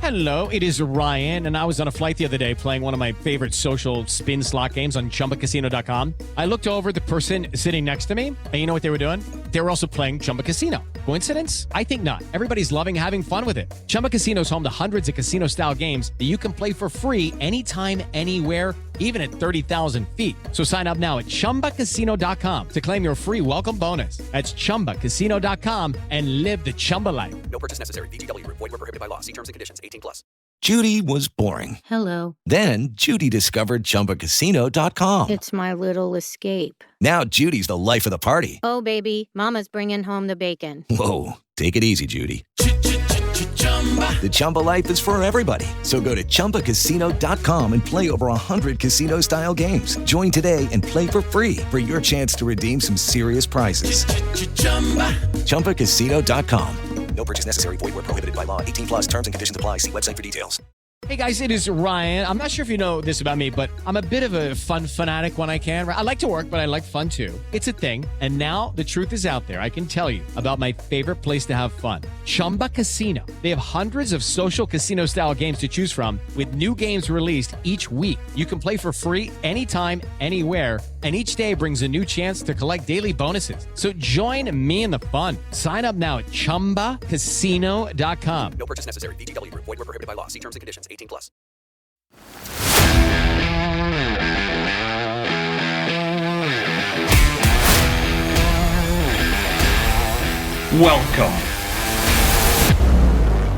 Hello, it is Ryan, and I was on a flight the other day playing one of my favorite social spin slot games on ChumbaCasino.com. I looked over at the person sitting next to me, and you know what they were doing? They were also playing Chumba Casino. Coincidence? I think not. Everybody's loving having fun with it. Chumba Casino is home to hundreds of casino-style games that you can play for free anytime, anywhere, even at 30,000 feet. So sign up now at ChumbaCasino.com to claim your free welcome bonus. That's ChumbaCasino.com and live the Chumba life. No purchase necessary. VGW. Void where prohibited by law. See terms and conditions. 18+. Judy was boring. Hello. Then Judy discovered ChumbaCasino.com. It's my little escape. Now Judy's the life of the party. Oh, baby, mama's bringing home the bacon. Whoa, take it easy, Judy. The Chumba life is for everybody. So go to ChumbaCasino.com and play over 100 casino-style games. Join today and play for free for your chance to redeem some serious prizes. ChumbaCasino.com. No purchase necessary. Void where prohibited by law. 18+. Terms and conditions apply. See website for details. Hey guys, it is Ryan. I'm not sure if you know this about me, but I'm a bit of a fun fanatic when I can. I like to work, but I like fun too. It's a thing. And now the truth is out there. I can tell you about my favorite place to have fun. Chumba Casino. They have hundreds of social casino style games to choose from with new games released each week. You can play for free anytime, anywhere. And each day brings a new chance to collect daily bonuses. So join me in the fun. Sign up now at ChumbaCasino.com. No purchase necessary. VGW. Void where prohibited by law. See terms and conditions. 18+. Welcome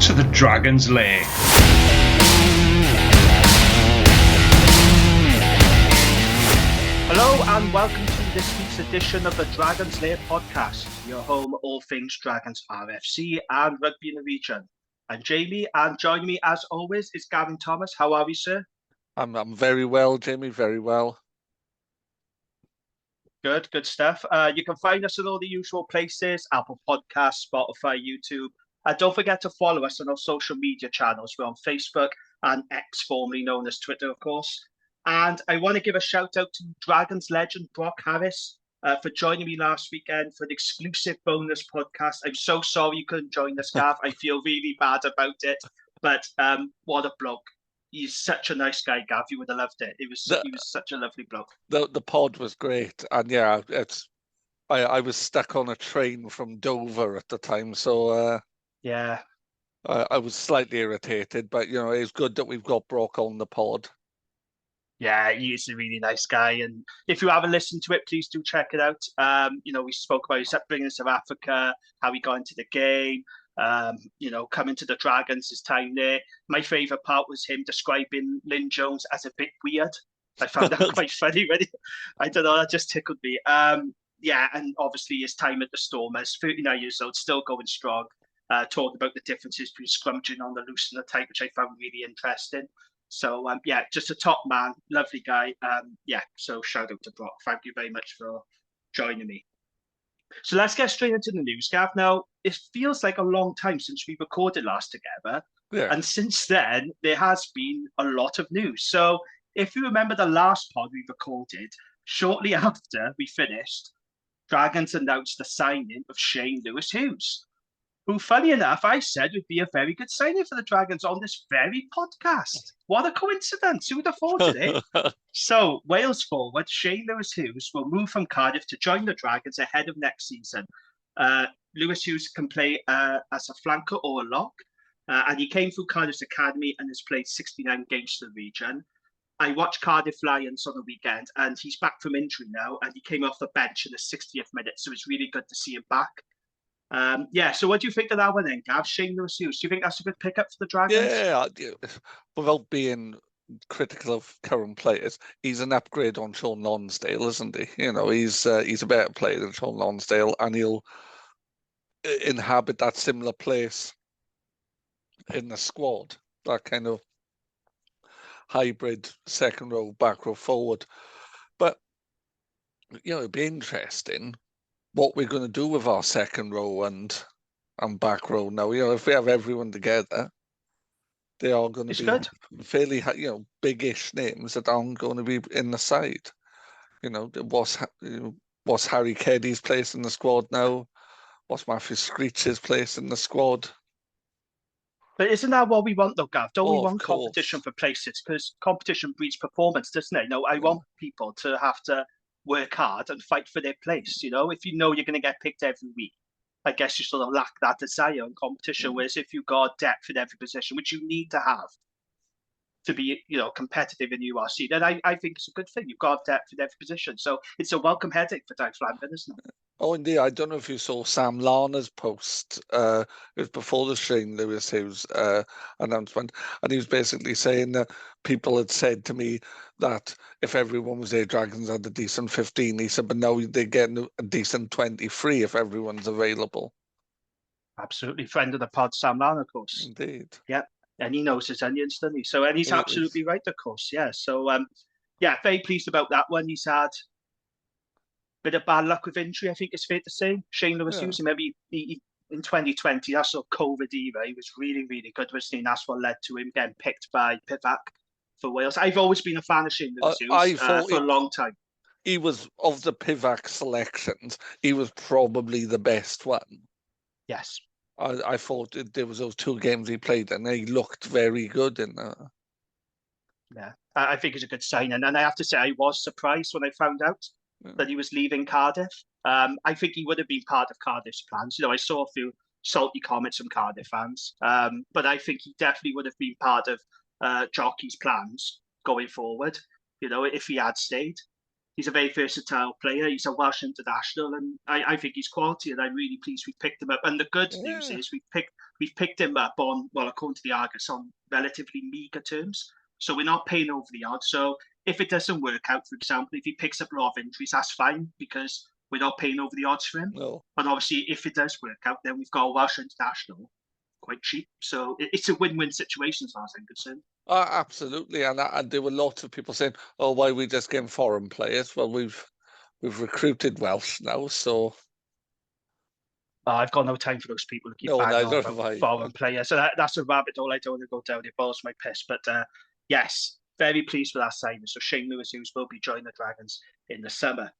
to the Dragon's Lair. Hello and welcome to this week's edition of the Dragon's Lair podcast, your home all things Dragons RFC and rugby in the region. I'm Jamie, and joining me as always is Gavin Thomas. How are we, sir? I'm very well, Jamie, very well. Good stuff. You can find us at all the usual places, Apple Podcasts, Spotify, YouTube. Don't forget to follow us on our social media channels. We're on Facebook and X, formerly known as Twitter, of course. And I want to give a shout out to Dragons legend Brock Harris for joining me last weekend for an exclusive bonus podcast. I'm so sorry you couldn't join us, Gav. I feel really bad about it. But what a bloke. He's such a nice guy, Gav. You would have loved it. He was such a lovely bloke. The pod was great. And yeah, I was stuck on a train from Dover at the time. So yeah, I was slightly irritated. But, you know, it's good that we've got Brock on the pod. Yeah, he's a really nice guy. And if you haven't listened to it, please do check it out. You know, we spoke about his upbringing in South Africa, how he got into the game, you know, coming to the Dragons, his time there. My favourite part was him describing Lynn Jones as a bit weird. I found that quite funny. Really. I don't know, that just tickled me. Yeah, and obviously his time at the Storm as 39 years old, still going strong. Talking about the differences between scrummaging on the loose and the tight, which I found really interesting. So, yeah, just a top man, lovely guy. Yeah, so shout out to Brock. Thank you very much for joining me. So let's get straight into the news, Gav. Now, it feels like a long time since we recorded last together. Yeah. And since then, there has been a lot of news. So if you remember the last pod we recorded, shortly after we finished, Dragons announced the signing of Shane Lewis-Hughes, who, funny enough, I said would be a very good signing for the Dragons on this very podcast. What a coincidence. Who would have thought of it? So, Wales forward Shane Lewis-Hughes will move from Cardiff to join the Dragons ahead of next season. Lewis-Hughes can play as a flanker or a lock, and he came through Cardiff's academy and has played 69 games for the region. I watched Cardiff Lions on the weekend, and he's back from injury now, and he came off the bench in the 60th minute, so it's really good to see him back. Yeah, so what do you think of that one then, Gav? Shane Lewis-Hughes, do you think that's a good pickup for the Dragons? Yeah, without being critical of current players, he's an upgrade on Sean Lonsdale, isn't he? You know, he's a better player than Sean Lonsdale, and he'll inhabit that similar place in the squad, that kind of hybrid second row, back row forward. But, you know, it'd be interesting what we're going to do with our second row and back row now. You know, if we have everyone together, they are going to be fairly, you know, big-ish names that aren't going to be in the side. You know, what's Harry Keddy's place in the squad now? What's Matthew Screech's place in the squad? But isn't that what we want, though, Gav? Don't we Oh, of want competition course. for places? Because competition breeds performance, doesn't it? I Yeah. want people to have to work hard and fight for their place. If you know you're going to get picked every week, I guess you sort of lack that desire in competition. Whereas if you've got depth in every position, which you need to have to be, competitive in URC, then I think it's a good thing. You've got depth in every position. So it's a welcome headache for Dave Flanagan, isn't it? Oh, indeed. I don't know if you saw Sam Lana's post. It was before the Shane Lewis Hughes announcement, and he was basically saying that people had said to me that if everyone was there, Dragons had a decent 15. He said, but now they're getting a decent 23 if everyone's available. Absolutely. Friend of the pod, Sam Lan, of course. Indeed. Yeah. And he knows his onions, doesn't he? So, and he's He absolutely right, of course. Yeah. So, very pleased about that one. He's had a bit of bad luck with injury, I think it's fair to say. Shane Lewis Hughes, maybe in 2020, that sort of COVID era, he was really, really good, wasn't he? And that's what led to him getting picked by Pivac for Wales. I've always been a fan of Shane Lewis Hughes for a long time. He was, of the Pivac selections, he was probably the best one. Yes. I thought there was those 2 games he played, and he looked very good in that. Yeah, I think it's a good sign. And I have to say, I was surprised when I found out that he was leaving Cardiff. I think he would have been part of Cardiff's plans. I saw a few salty comments from Cardiff fans, but I think he definitely would have been part of Jockey's plans going forward, if he had stayed. He's a very versatile player. He's a Welsh international, and I think he's quality, and I'm really pleased we've picked him up. And the good news is we've picked him up on, well, according to the Argus, on relatively meagre terms. So we're not paying over the odds. So if it doesn't work out, for example, if he picks up a lot of injuries, that's fine, because we're not paying over the odds for him. No. But obviously, if it does work out, then we've got a Welsh international quite cheap. So it's a win-win situation as far as I'm concerned. Absolutely, and there were lots of people saying, "Oh, why are we just getting foreign players?" Well, we've recruited Welsh now, so I've got no time for those people to keep neither on have I. foreign players. So that's a rabbit hole I don't want to go down. It boils my piss. But yes, very pleased with that signing. So Shane Lewis Hughes will be joining the Dragons in the summer.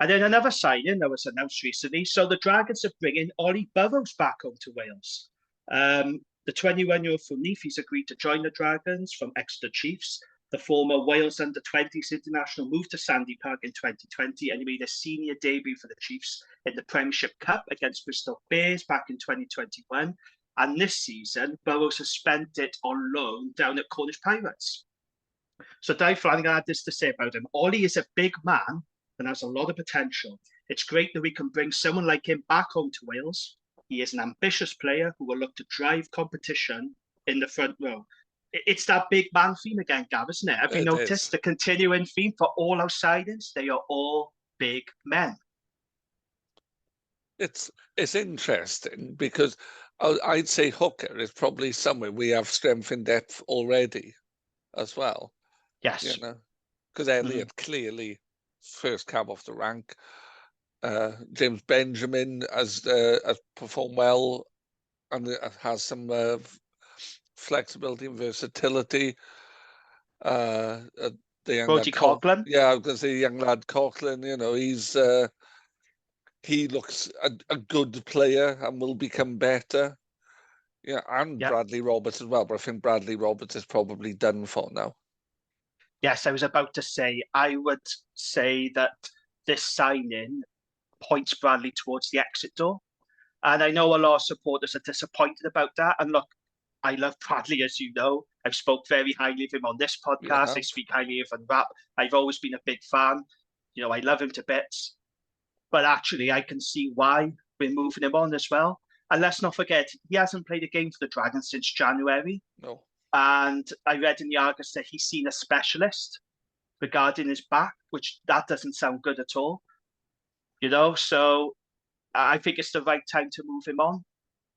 And then another signing that was announced recently. So the Dragons are bringing Ollie Burrows back home to Wales. The 21-year-old from Neath, he's agreed to join the Dragons from Exeter Chiefs. The former Wales under-20s international moved to Sandy Park in 2020, and he made a senior debut for the Chiefs in the Premiership Cup against Bristol Bears back in 2021. And this season, Burrows has spent it on loan down at Cornish Pirates. So Dave Flanagan had this to say about him. Ollie is a big man and has a lot of potential. It's great that we can bring someone like him back home to Wales. He is an ambitious player who will look to drive competition in the front row. It's that big man theme again, Gav, isn't it? Have you noticed the continuing theme for all our signings? They are all big men. It's interesting because I'd say hooker is probably somewhere we have strength in depth already as well. Yes. Because Elliott clearly first cab off the rank. James Benjamin has performed well and has some flexibility and versatility. The young Brody Coughlin. Yeah, I was going to say young lad Coughlin. He looks a good player and will become better. Yeah, and Bradley Roberts as well. But I think Bradley Roberts is probably done for now. Yes, I was about to say, I would say that this signing points Bradley towards the exit door. And I know a lot of supporters are disappointed about that. And look, I love Bradley, as you know. I've spoke very highly of him on this podcast. I speak highly of him on rap. I've always been a big fan. I love him to bits. But actually, I can see why we're moving him on as well. And let's not forget, he hasn't played a game for the Dragons since January. No. And I read in the Argus that he's seen a specialist regarding his back, which that doesn't sound good at all. So I think it's the right time to move him on.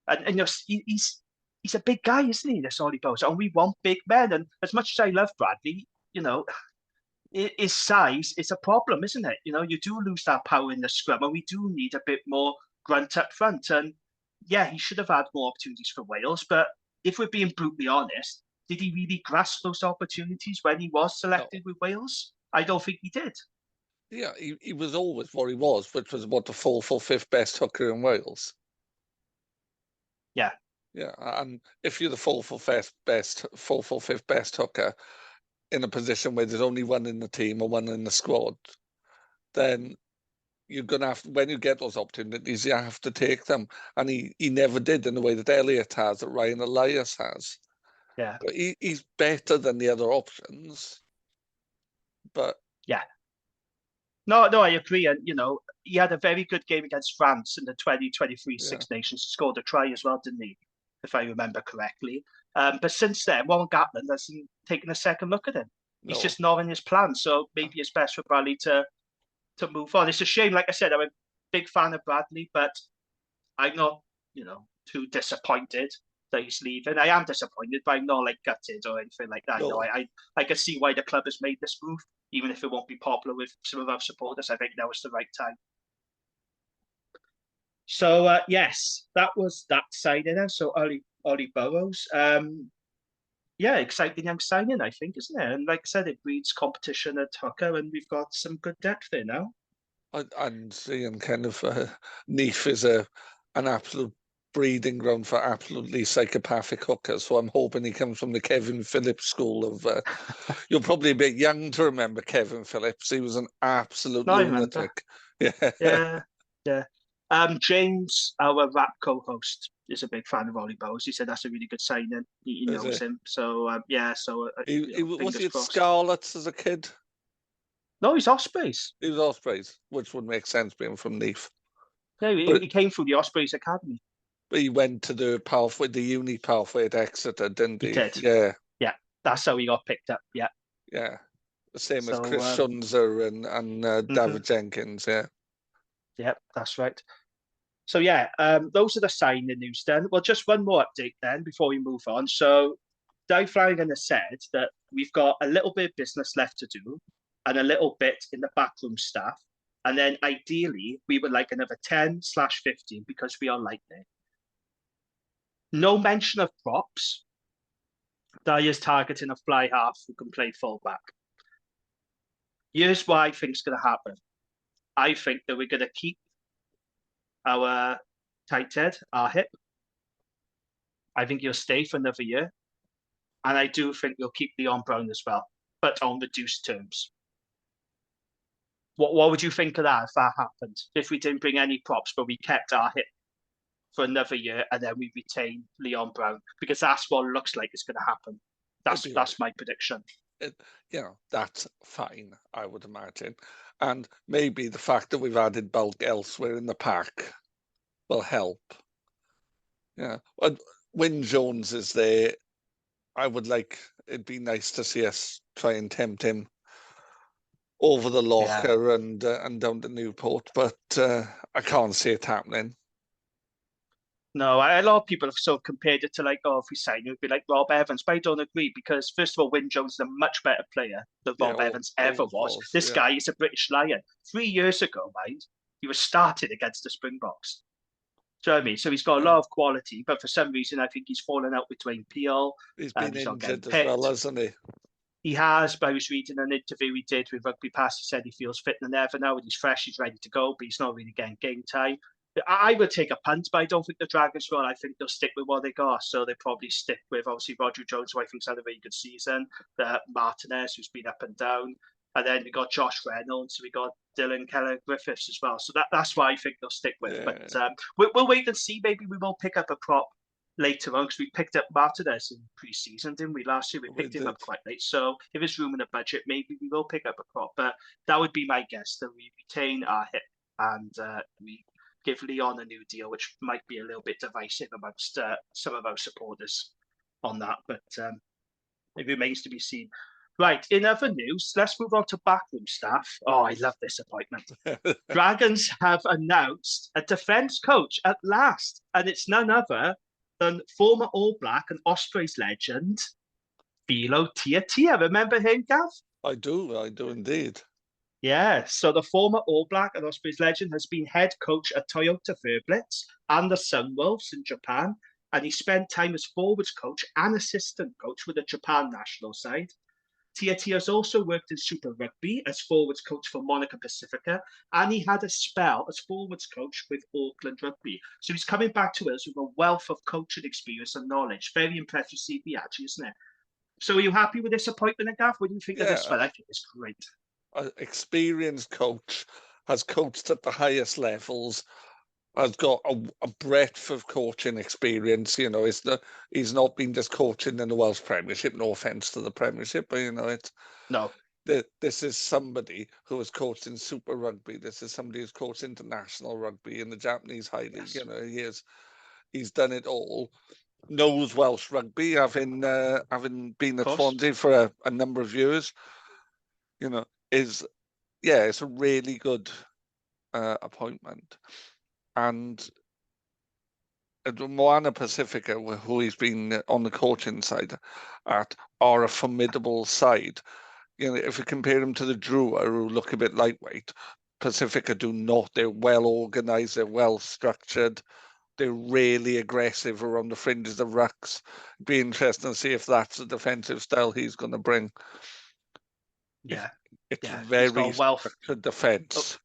And he's a big guy, isn't he, this Ollie Burrows? And we want big men. And as much as I love Bradley, his size is a problem, isn't it? You do lose that power in the scrum, and we do need a bit more grunt up front. And yeah, he should have had more opportunities for Wales. But if we're being brutally honest, did he really grasp those opportunities when he was selected with Wales? I don't think he did. Yeah, he was always what he was, which was about the fourth or fifth best hooker in Wales. Yeah, Yeah, and if you're the fourth or fifth best hooker in a position where there's only one in the team or one in the squad, then you're gonna have when you get those opportunities, you have to take them. And he never did in the way that Elliot has, that Ryan Elias has. Yeah. But he's better than the other options. But yeah. No, I agree. And, he had a very good game against France in the 2023 Six Nations. He scored a try as well, didn't he? If I remember correctly. But since then, Warren Gatland hasn't taken a second look at him. He's no. just not in his plan. So maybe it's best for Bradley to move on. It's a shame. Like I said, I'm a big fan of Bradley, but I'm not, too disappointed that he's leaving. I am disappointed, but I'm not like gutted or anything like that. No. I can see why the club has made this move, even if it won't be popular with some of our supporters. I think now is the right time. So yes, that was that signing. Then. So Ollie Burrows. Exciting young signing, I think, isn't it? And like I said, it breeds competition at hooker, and we've got some good depth there now. And seeing kind of Neath is an absolute breeding ground for absolutely psychopathic hookers. So I'm hoping he comes from the Kevin Phillips school of. You're probably a bit young to remember Kevin Phillips. He was an absolute lunatic. Yeah. James, our rap co-host, is a big fan of Ollie Burrows. He said that's a really good signing. He knows him. So was he at Scarlets as a kid? No, he's Ospreys. He was Ospreys, which would make sense being from Neath. Yeah, he came through the Ospreys Academy. But he went to the uni pathway at Exeter, didn't he? He did. Yeah. Yeah, that's how he got picked up. Yeah. Yeah. The same as Chris Schunzer and David Jenkins, yeah. Yep, that's right. So those are the signing news then. Well, just one more update then before we move on. So Doug Flanagan has said that we've got a little bit of business left to do and a little bit in the backroom staff. And then ideally, we would like another 10/15 because we are lightning. No mention of props. Dai is targeting a fly half who can play fullback. Here's what I think is going to happen. I think that we're going to keep our tight head, our hip. I think he'll stay for another year. And I do think we'll keep Leon Brown as well, but on reduced terms. What would you think of that if that happened? If we didn't bring any props, but we kept our hip for another year and then we retain Leon Brown? Because that's what it looks like is going to happen. That's my prediction. That's fine, I would imagine. And maybe the fact that we've added bulk elsewhere in the pack will help. Yeah. When Jones is there, it'd be nice to see us try and tempt him over the locker and down to Newport, but I can't see it happening. No, a lot of people have sort of compared it to if we sign, it would be like Rob Evans, but I don't agree because first of all, Wyn Jones is a much better player than Rob Evans ever was. This guy is a British Lion. 3 years ago, mind, he was started against the Springboks. Do you know what I mean? So he's got a lot of quality, but for some reason, I think he's fallen out with Dwayne Peel. He's been injured as well, hasn't he? He has, but I was reading an interview he did with Rugby Pass. He said he feels fit than ever now and he's fresh, he's ready to go, but he's not really getting game time. I would take a punt, but I don't think the Dragons will. I think they'll stick with what they got. So they probably stick with, obviously, Roger Jones, who I think's had a very good season. Martinez, who's been up and down. And then we got Josh Reynolds. We got Dylan Keller-Griffiths as well. So that's why I think they'll stick with. Yeah. But we'll wait and see. Maybe we will pick up a prop later on because we picked up Martinez in pre-season, didn't we? Last year we picked him up quite late. So if there's room in the budget, maybe we will pick up a prop. But that would be my guess, that we retain our hip and we give Leon a new deal, which might be a little bit divisive amongst some of our supporters on that. But it remains to be seen. Right, in other news, let's move on to backroom staff. Oh, I love this appointment. Dragons have announced a defence coach at last, and it's none other than former All Black and Ospreys legend, Philo Tia. Remember him, Gav? I do indeed. Yeah, so the former All Black and Ospreys legend has been head coach at Toyota Verblitz and the Sunwolves in Japan, and he spent time as forwards coach and assistant coach with the Japan national side. Tia has also worked in Super Rugby as forwards coach for Monaco Pacifica, and he had a spell as forwards coach with Auckland Rugby. So he's coming back to us with a wealth of coaching experience and knowledge. Very impressive CV, actually, isn't it? So are you happy with this appointment, Gav? What do you think of this one? I think it's great. An experienced coach, has coached at the highest levels, has got a breadth of coaching experience. You know, he's not been just coaching in the Welsh Premiership. No offence to the Premiership, but you know, this is somebody who has coached in Super Rugby. This is somebody who's coached international rugby in the Japanese High League. Yes. You know, he's done it all. Knows Welsh rugby, having been at Swansea for a number of years. You know, it's a really good appointment. And Moana Pacifica, who he's been on the coaching side at, are a formidable side. You know, if you compare them to the Drua, who look a bit lightweight, Pacifica do not. They're well organised, they're well structured, they're really aggressive around the fringes of rucks. Be interesting to see if that's the defensive style he's going to bring. Yeah, it's very structured defence.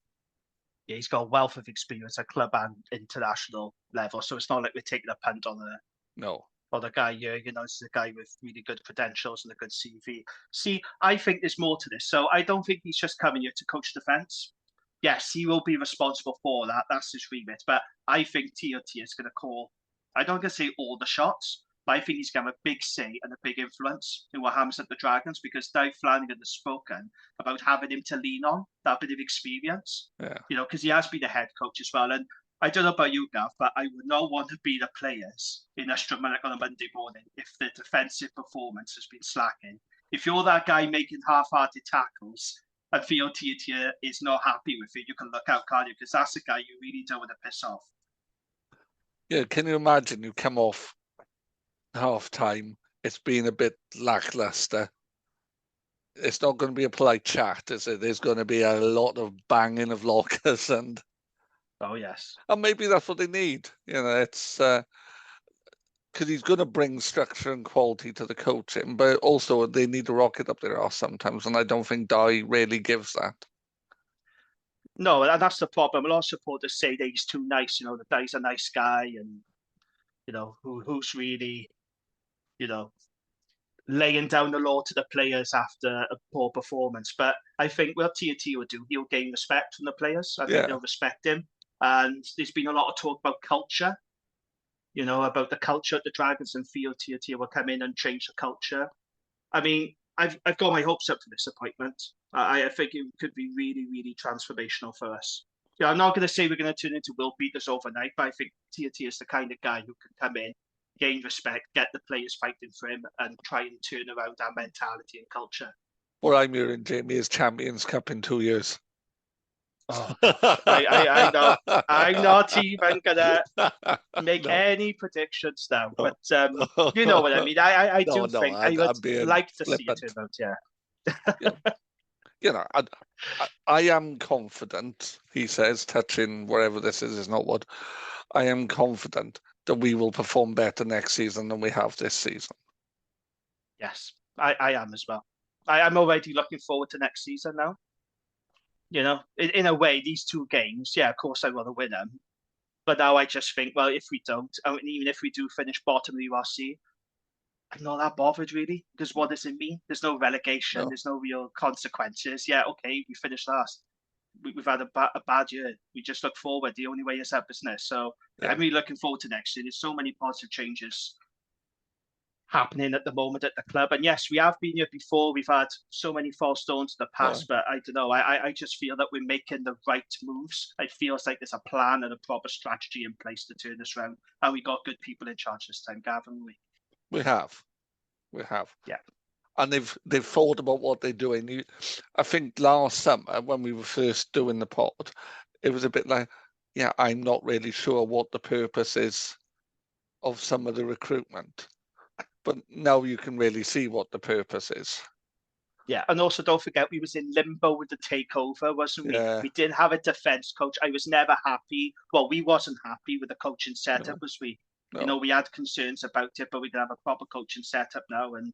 Yeah, he's got a wealth of experience at club and international level, so it's not like we're taking a punt on the guy here. You know, it's a guy with really good credentials and a good CV. See, I think there's more to this. So I don't think he's just coming here to coach defence. Yes, he will be responsible for that. That's his remit. But I think Tia is going to call, I don't want to say all the shots, but I think he's going to have a big say and a big influence in what happens at the Dragons, because Dave Flanagan has spoken about having him to lean on, that bit of experience. Yeah. You know, because he has been a head coach as well. And I don't know about you, Gav, but I would not want to be the players in Ospreilla on a Monday morning if the defensive performance has been slacking. If you're that guy making half-hearted tackles and feel Tia is not happy with it, you can look out, can't you? Because that's a guy you really don't want to piss off. Yeah, can you imagine you come off half-time, it's been a bit lackluster. It's not going to be a polite chat, is it? There's going to be a lot of banging of lockers and... Oh, yes. And maybe that's what they need. You know, it's... because he's going to bring structure and quality to the coaching, but also they need to rocket up their arse sometimes, and I don't think Dai really gives that. No, and that's the problem. A lot of supporters say that he's too nice, you know, that Dai's a nice guy, and, you know, who's really, you know, laying down the law to the players after a poor performance. But I think what Tia will do, he'll gain respect from the players. I think they'll respect him. And there's been a lot of talk about culture, you know, about the culture at the Dragons, and feel Tia will come in and change the culture. I mean, I've got my hopes up for this appointment. I think it could be really, really transformational for us. Yeah, I'm not going to say we're going to turn into Will Peters overnight, but I think Tia is the kind of guy who can come in, gain respect, get the players fighting for him, and try and turn around our mentality and culture. What I'm hearing, Jamie, is Champions Cup in 2 years. Oh, I know. I'm not even gonna make any predictions now, but you know what I mean. I do think I would like to see it turn out. Yeah. You know, I am confident. He says, touching wherever this is not what. I am confident that we will perform better next season than we have this season. Yes, I am as well. I am already looking forward to next season now. You know, in a way, these two games, yeah, of course I want to win them. But now I just think, well, if we don't, I mean, even if we do finish bottom of the URC, I'm not that bothered, really. Because what does it mean? There's no relegation. No. There's no real consequences. Yeah, okay, we finished last. We've had a bad year. We just look forward. The only way is up, isn't it? So I'm really looking forward to next year. There's so many positive changes happening at the moment at the club. And yes, we have been here before. We've had so many false stones in the past, but I don't know. I just feel that we're making the right moves. It feels like there's a plan and a proper strategy in place to turn this around. And we got good people in charge this time, Gav, haven't we? We have. Yeah. And they've thought about what they're doing. I think last summer when we were first doing the pod, it was a bit like, yeah, I'm not really sure what the purpose is of some of the recruitment. But now you can really see what the purpose is. Yeah, and also don't forget we was in limbo with the takeover, wasn't we? Yeah. We didn't have a defence coach. I was never happy. Well, we wasn't happy with the coaching setup, was we? No. You know, we had concerns about it, but we didn't have a proper coaching setup now. And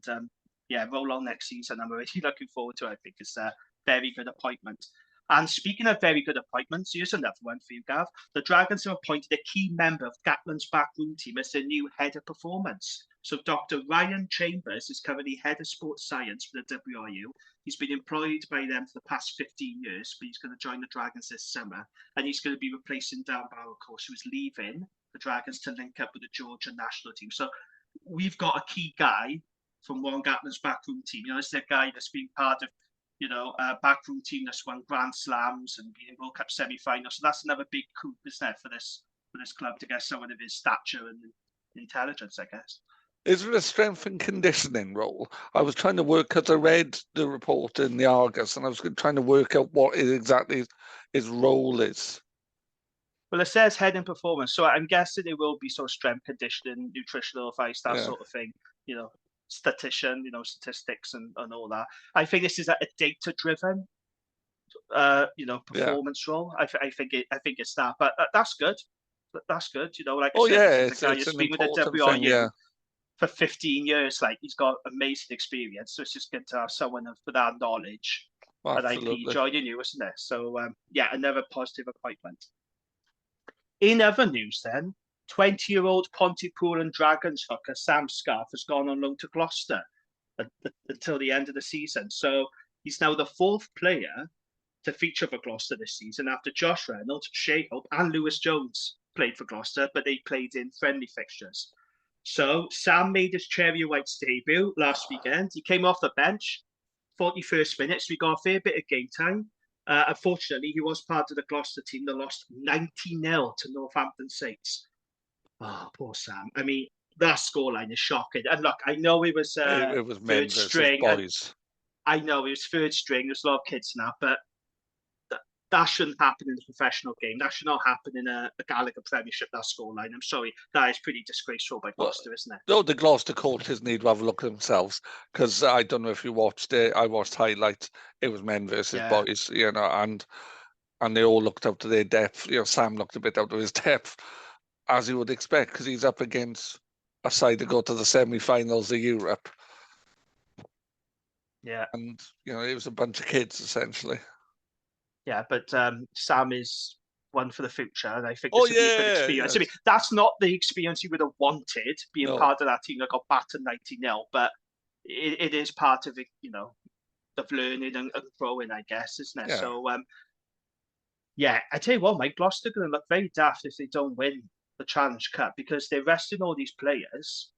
yeah, roll on next season. I'm already looking forward to it. I think it's a very good appointment. And speaking of very good appointments, here's another one for you, Gav. The Dragons have appointed a key member of Gatland's backroom team as their new head of performance. So Dr. Ryan Chambers is currently head of sports science for the WRU. He's been employed by them for the past 15 years, but he's going to join the Dragons this summer. And he's going to be replacing Dan Barrow, of course, who's leaving the Dragons to link up with the Georgia national team. So we've got a key guy from Warren Gatland's backroom team. You know, it's the guy that's been part of, you know, a backroom team that's won Grand Slams and been in World Cup semi-finals. So that's another big coup, isn't it, for this club to get someone of his stature and intelligence, I guess. Is there a strength and conditioning role? I was trying to work, because I read the report in the Argus, and I was trying to work out what exactly his role is. Well, it says head in performance, so I'm guessing it will be sort of strength conditioning, nutritional advice, that sort of thing, you know, statistician, you know, statistics and all that. I think this is a data-driven, you know, performance role. I think it's that, but that's good. That's good, you know. Like I said, this is a guy who's been with the WRU for 15 years. Like, he's got amazing experience, so it's just good to have someone with that knowledge and IP joining you, isn't it? So yeah, another positive appointment. In other news, then, 20-year-old Pontypool and Dragons hooker Sam Scarf has gone on loan to Gloucester until the end of the season. So he's now the fourth player to feature for Gloucester this season after Josh Reynolds, Shea Hope and Lewis Jones played for Gloucester, but they played in friendly fixtures. So Sam made his Cherry White's debut last weekend. He came off the bench, 41st minute, so we got a fair bit of game time. Unfortunately, he was part of the Gloucester team that lost 90-0 to Northampton Saints. Oh, poor Sam. I mean, that scoreline is shocking. And look, I know it was third string. Boys. I know it was third string. There's a lot of kids now, but that shouldn't happen in a professional game. That should not happen in a Gallagher Premiership, that scoreline. I'm sorry. That is pretty disgraceful by Gloucester, isn't it? No, the Gloucester coaches need to have a look at themselves, because I don't know if you watched it. I watched highlights. It was men versus boys, you know, and they all looked out to their depth. You know, Sam looked a bit out of his depth, as you would expect, because he's up against a side to go to the semi-finals of Europe. Yeah. And, you know, it was a bunch of kids, essentially. Yeah, but Sam is one for the future, and I think this would be a good experience. Yes. I mean, that's not the experience you would have wanted, being part of that team that got battered 90-0, but it is part of it, you know, of learning and growing, I guess, isn't it? Yeah. So, yeah, I tell you what, Mike, Gloucester are going to look very daft if they don't win the Challenge Cup, because they're resting all these players.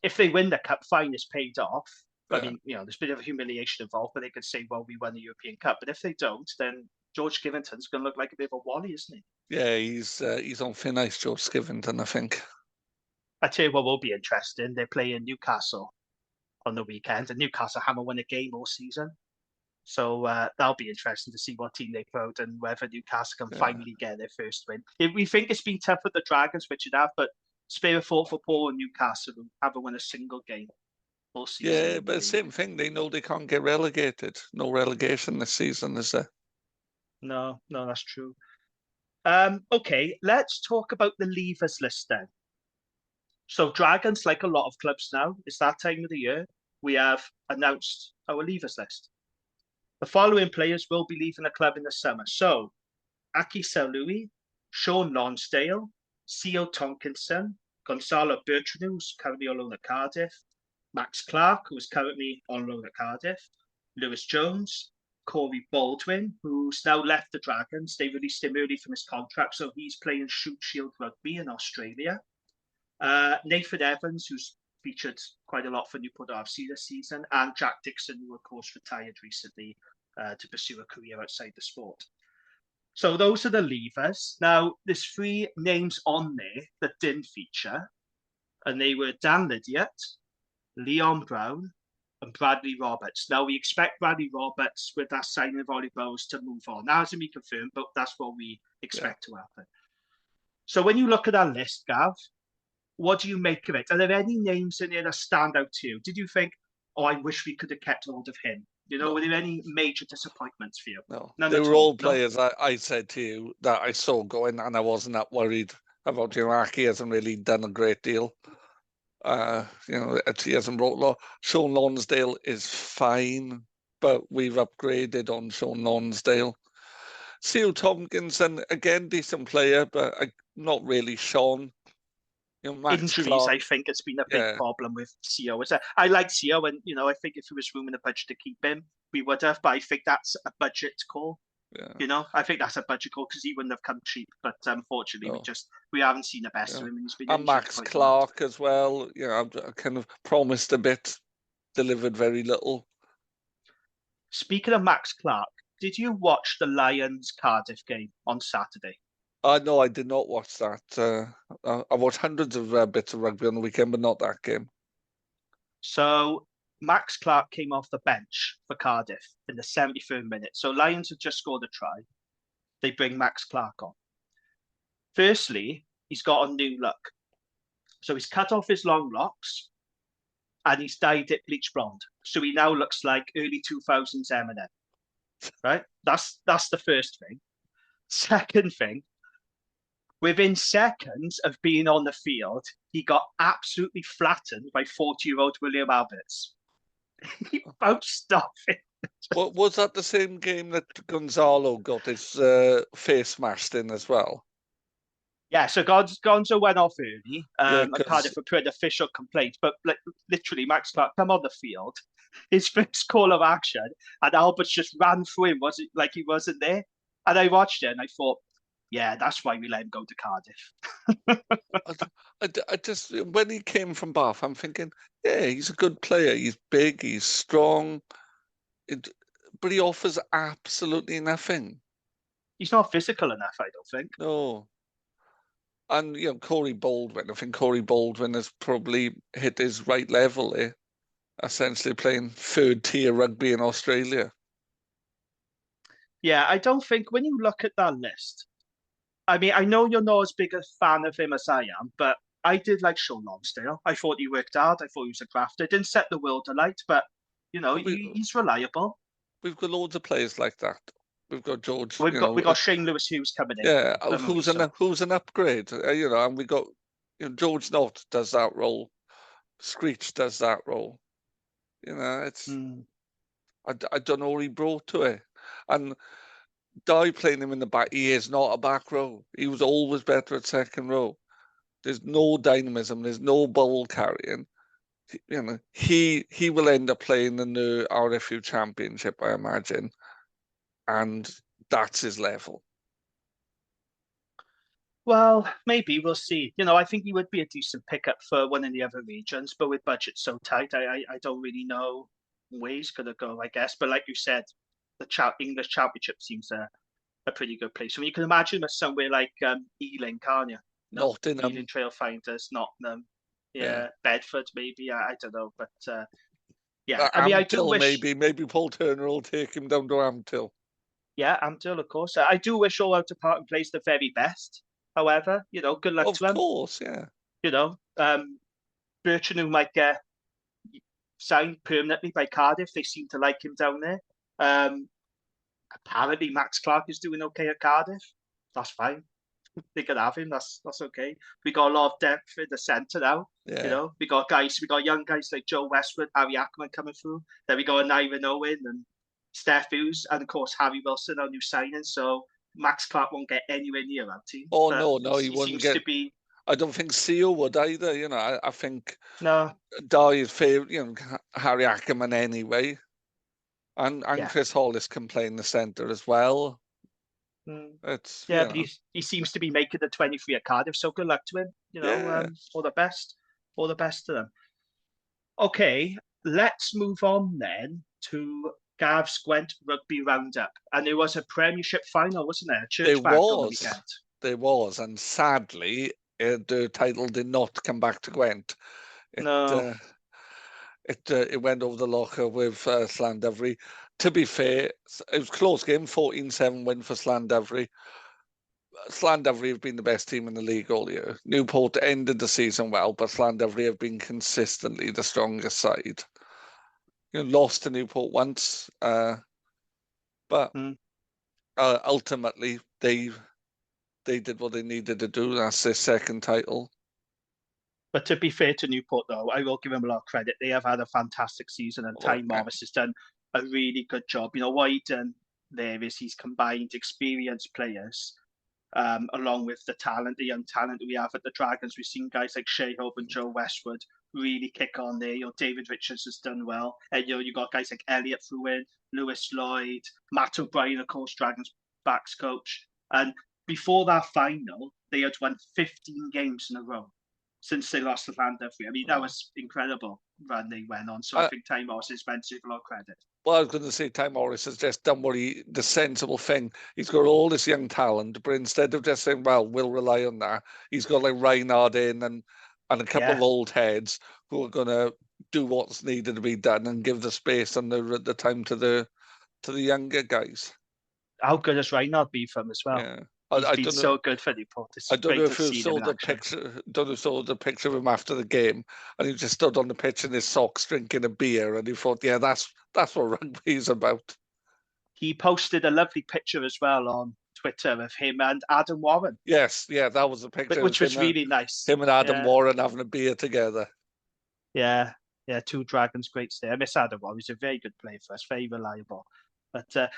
If they win the Cup, fine, it's paid off. I mean, you know, there's a bit of humiliation involved, but they could say, well, we won the European Cup. But if they don't, then George Skivington's going to look like a bit of a wally, isn't he? Yeah, he's on thin ice, George Skivington, I think. I tell you what will be interesting. They're playing Newcastle on the weekend, and Newcastle haven't won a game all season. So that'll be interesting to see what team they put out and whether Newcastle can finally get their first win. We think it's been tough for the Dragons, which it have, but spare a thought for Paul and Newcastle, who haven't won a single game. Yeah, but the same thing. They know they can't get relegated. No relegation this season, is there? No, that's true. Okay, let's talk about the leavers list then. So Dragons, like a lot of clubs now, it's that time of the year, we have announced our leavers list. The following players will be leaving the club in the summer. So Aki Saului, Sean Lonsdale, C.O. Tonkinson, Gonzalo Bertrand, who's currently on loan at Cardiff, Max Clark, who is currently on loan at Cardiff, Lewis Jones, Corey Baldwin, who's now left the Dragons. They released him early from his contract, so he's playing Shoot Shield Rugby in Australia. Nathan Evans, who's featured quite a lot for Newport RFC this season, and Jack Dixon, who of course retired recently to pursue a career outside the sport. So those are the leavers. Now, there's 3 names on there that didn't feature, and they were Dan Lydiate, Leon Brown, and Bradley Roberts. Now, we expect Bradley Roberts, with that signing of Ollie Bowes, to move on. Now, hasn't been confirmed, but that's what we expect to happen. So when you look at that list, Gav, what do you make of it? Are there any names in there that stand out to you? Did you think, oh, I wish we could have kept hold of him? You know, were there any major disappointments for you? No. They were all players I said to you that I saw going, and I wasn't that worried about. You know, Aki hasn't really done a great deal. He hasn't brought a lot. Sean Lonsdale is fine, but we've upgraded on Sean Lonsdale. Theo Tompkinson, again, decent player, but not really Sean. Max Injuries, Clark, I think, has been a big problem with Theo. I like Theo, and I think if there was room in the budget to keep him, we would have. But I think that's a budget call. Yeah. I think that's a budget call because he wouldn't have come cheap. But unfortunately, No. we haven't seen the best of him, and he's been And injured Max quite a lot. Clark as well. I kind of promised a bit, delivered very little. Speaking of Max Clark, did you watch the Lions Cardiff game on Saturday? No, I did not watch that. I watched hundreds of bits of rugby on the weekend, but not that game. So Max Clark came off the bench for Cardiff in the 73rd minute. So Lions had just scored a try. They bring Max Clark on. Firstly, he's got a new look. So he's cut off his long locks and he's dyed it bleach blonde. So he now looks like early 2000s Eminem. Right? That's the first thing. Second thing, within seconds of being on the field, he got absolutely flattened by 40-year-old William Alberts. He bounced off it. Was that the same game that Gonzalo got his face smashed in as well? Yeah, so Gonzo went off early. And 'cause- Cardiff put an official complaint, but literally Max Clark come on the field, his first call of action, and Alberts just ran through him, was it like he wasn't there? And I watched it and I thought, yeah, that's why we let him go to Cardiff. I just, when he came from Bath, I'm thinking, yeah, he's a good player. He's big, he's strong, but he offers absolutely nothing. He's not physical enough, I don't think. No. And, Corey Baldwin, I think Corey Baldwin has probably hit his right level there, essentially playing third-tier rugby in Australia. Yeah, I don't think, when you look at that list, I mean, I know you're not as big a fan of him as I am, but I did like Sean Lonsdale. I thought he worked hard. I thought he was a grafter. Didn't set the world alight, but, he's reliable. We've got loads of players like that. We've got George. We've got Shane Lewis-Hughes coming in. Yeah, who's an upgrade? And we got George Knott does that role. Screech does that role. It's I don't know what he brought to it. And Di playing him in the back, he is not a back row. He was always better at second row. There's no dynamism. There's no ball carrying. He will end up playing in the RFU Championship, I imagine, and that's his level. Well, maybe we'll see. I think he would be a decent pickup for one of the other regions, but with budget so tight, I don't really know where he's gonna go, I guess. But like you said, the English Championship seems a pretty good place. I mean, you can imagine with somewhere like Ealing, can't you? Nottingham. Ealing Trailfinders, Nottingham. Yeah, Bedford maybe. I don't know, but yeah. I mean, I do wish maybe Paul Turner will take him down to Amtil. Yeah, Amtil, of course. I do wish All Out Park plays the very best. However, good luck to him. Of course, yeah. Bertrand, who might get signed permanently by Cardiff, they seem to like him down there. Apparently, Max Clark is doing okay at Cardiff. That's fine. They can have him. That's okay. We got a lot of depth in the centre now. Yeah. We got young guys like Joe Westwood, Harry Ackerman coming through. Then we got Ivan Owen and Steph Hughes, and of course Harry Wilson, our new signing. So Max Clark won't get anywhere near our team. Oh no, he wouldn't get. To be... I don't think CEO would either. I think no. Dye's favourite, Harry Ackerman anyway, and Chris Hollis can play in the centre as well. It's but he seems to be making the 23 at Cardiff. So good luck to him. All the best to them. Okay, let's move on then to Gav's Gwent Rugby Roundup. And there was a Premiership final, wasn't there? There was, and sadly, the title did not come back to Gwent. It went over the locker with Llandovery. To be fair, it was a close game, 14-7 win for Llandovery. Llandovery have been the best team in the league all year. Newport ended the season well, but Llandovery have been consistently the strongest side. Lost to Newport once, but ultimately, they did what they needed to do. That's their second title. But to be fair to Newport, though, I will give them a lot of credit. They have had a fantastic season, and Ty Yeah. Morris has done a really good job. What he's done there is he's combined experienced players along with the young talent we have at the Dragons. We've seen guys like Shea Hope and Joe Westwood really kick on there. David Richards has done well. And you got guys like Elliot Fruin, Lewis Lloyd, Matt O'Brien, of course, Dragons backs coach. And before that final, they had won 15 games in a row since they lost to Llandovery. I mean, that was incredible run they went on. So I think Ty Morris is meant to give a lot of credit. Well, I was going to say Ty Morris has just done the sensible thing. He's got all this young talent, but instead of just saying, well, we'll rely on that, he's got like Reinhard in and a couple of old heads who are going to do what's needed to be done and give the space and the time to the younger guys. How good has Reinhard been for him as well? Yeah. He's been so good for Newport. I don't know if you saw the picture. Don't know if you saw the picture of him after the game, and he just stood on the pitch in his socks drinking a beer, and he thought, "Yeah, that's what rugby is about." He posted a lovely picture as well on Twitter of him and Adam Warren. Yes, yeah, that was the picture, which was really nice. Him and Adam Warren having a beer together. Yeah, two Dragons greats there. I miss Adam Warren. He's a very good player for us, very reliable. But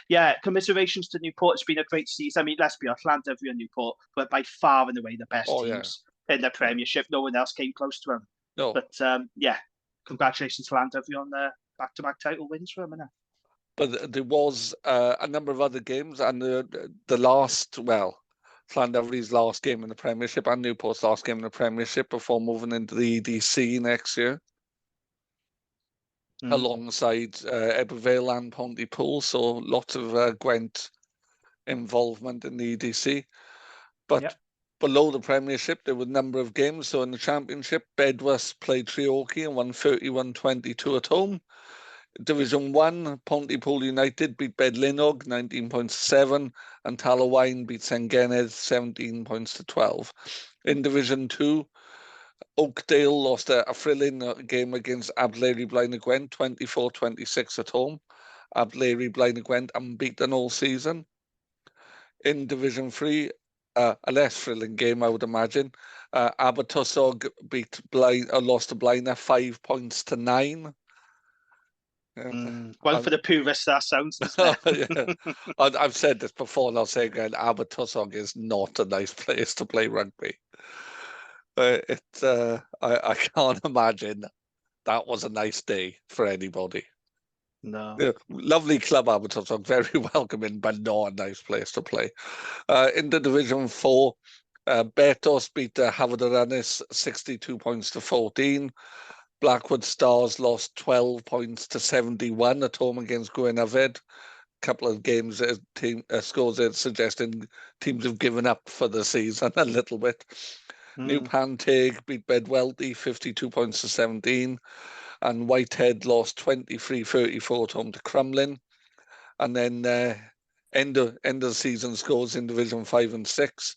commiserations to Newport. It's been a great season. I mean, let's be honest, Llandovery and Newport were by far and away the best teams in the Premiership. No one else came close to them. No. But congratulations to Llandovery on the back-to-back title wins for them. But there was a number of other games, and the last, Llandovery's last game in the Premiership and Newport's last game in the Premiership before moving into the EDC next year. Alongside Ebervale and Pontypool, so lots of Gwent involvement in the EDC. But below the Premiership, there were a number of games. So in the Championship, Bedwas played Treorchy and won 31-22 at home. Division 1, Pontypool United beat Bedlinog 19 points to 7, and Talawine beat Sengened 17 points to 12. In Division 2, Oakdale lost a thrilling game against Ableri Blaenau Gwent, 24-26 at home. Ableri Blaenau Gwent unbeaten all season. In Division 3, a less thrilling game, I would imagine. Abertwsog lost to Blaenau 5 points to 9. Well, for the purists, that sounds. Yeah. I've said this before, and I'll say again, Abertwsog is not a nice place to play rugby. I can't imagine that was a nice day for anybody. No. Lovely club, Abertwsog, very welcoming, but not a nice place to play. In the Division 4, Betos beat Havadaranis 62 points to 14. Blackwood Stars lost 12 points to 71 at home against Gwynafed. A couple of games, scores there suggesting teams have given up for the season a little bit. New Panteg beat Bedwellty 52 points to 17, and Whitehead lost 23-34 at home to Crumlin. And then end of the season scores in Division 5 and 6.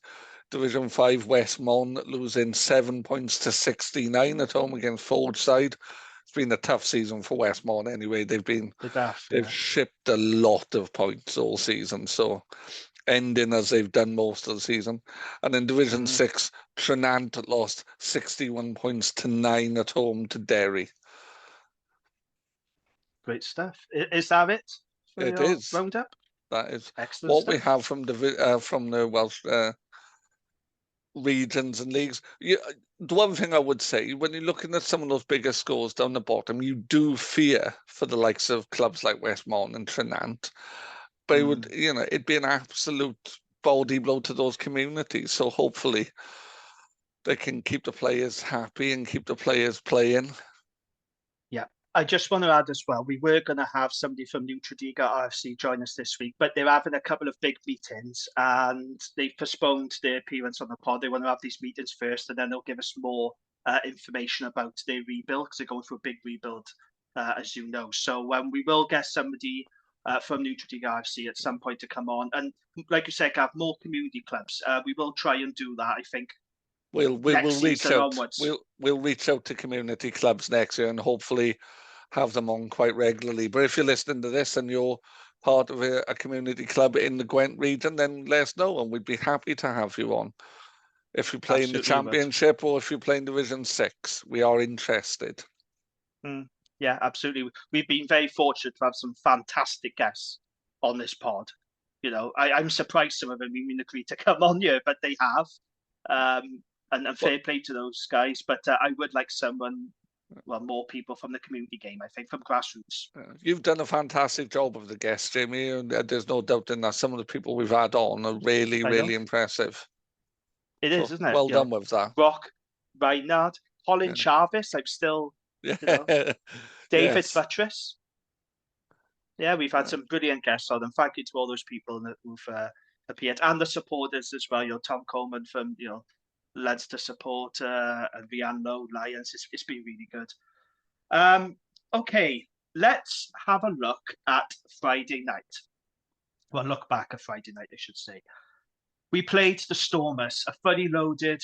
Division 5, Westmont losing 7 points to 69 at home against Forgeside. It's been a tough season for Westmont anyway. They've shipped a lot of points all season, so ending as they've done most of the season. And in Division 6, Trinant lost 61 points to 9 at home to Derry. Great stuff. Is that it? It is. Roundup? That is excellent what stuff. we have from the Welsh regions and leagues. The one thing I would say, when you're looking at some of those bigger scores down the bottom, you do fear for the likes of clubs like Westmont and Trinant. But it would, it'd be an absolute body blow to those communities. So hopefully they can keep the players happy and keep the players playing. Yeah. I just want to add as well, we were going to have somebody from New Tredegar RFC join us this week, but they're having a couple of big meetings and they've postponed their appearance on the pod. They want to have these meetings first and then they'll give us more information about their rebuild because they're going through a big rebuild, as you know. So we will get somebody from New Tredegar RFC at some point to come on. And like you said, have more community clubs. We will try and do that, I think. We'll reach out. We'll reach out to community clubs next year and hopefully have them on quite regularly. But if you're listening to this and you're part of a community club in the Gwent region, then let us know and we'd be happy to have you on. If you play in the Absolutely would. Championship or if you play in Division 6, we are interested. Yeah, absolutely. We've been very fortunate to have some fantastic guests on this pod. You know, I'm surprised some of them even agreed to come on here, but they have. And fair play to those guys. But I would like more people from the community game, I think, from grassroots. You've done a fantastic job of the guests, Jamie, and there's no doubt in that. Some of the people we've had on are really, really impressive. It is, isn't it? Well done with that. Brock, Reinhard, Colin Jarvis. I'm still, David Buttress. Yeah, we've had some brilliant guests on, and thank you to all those people who've appeared, and the supporters as well. Tom Coleman from Leinster supporter, and Rhiannon Lowe, Lions. It's been really good. Okay, let's have a look at Friday night. Well, look back at Friday night, I should say. We played the Stormers, a fully loaded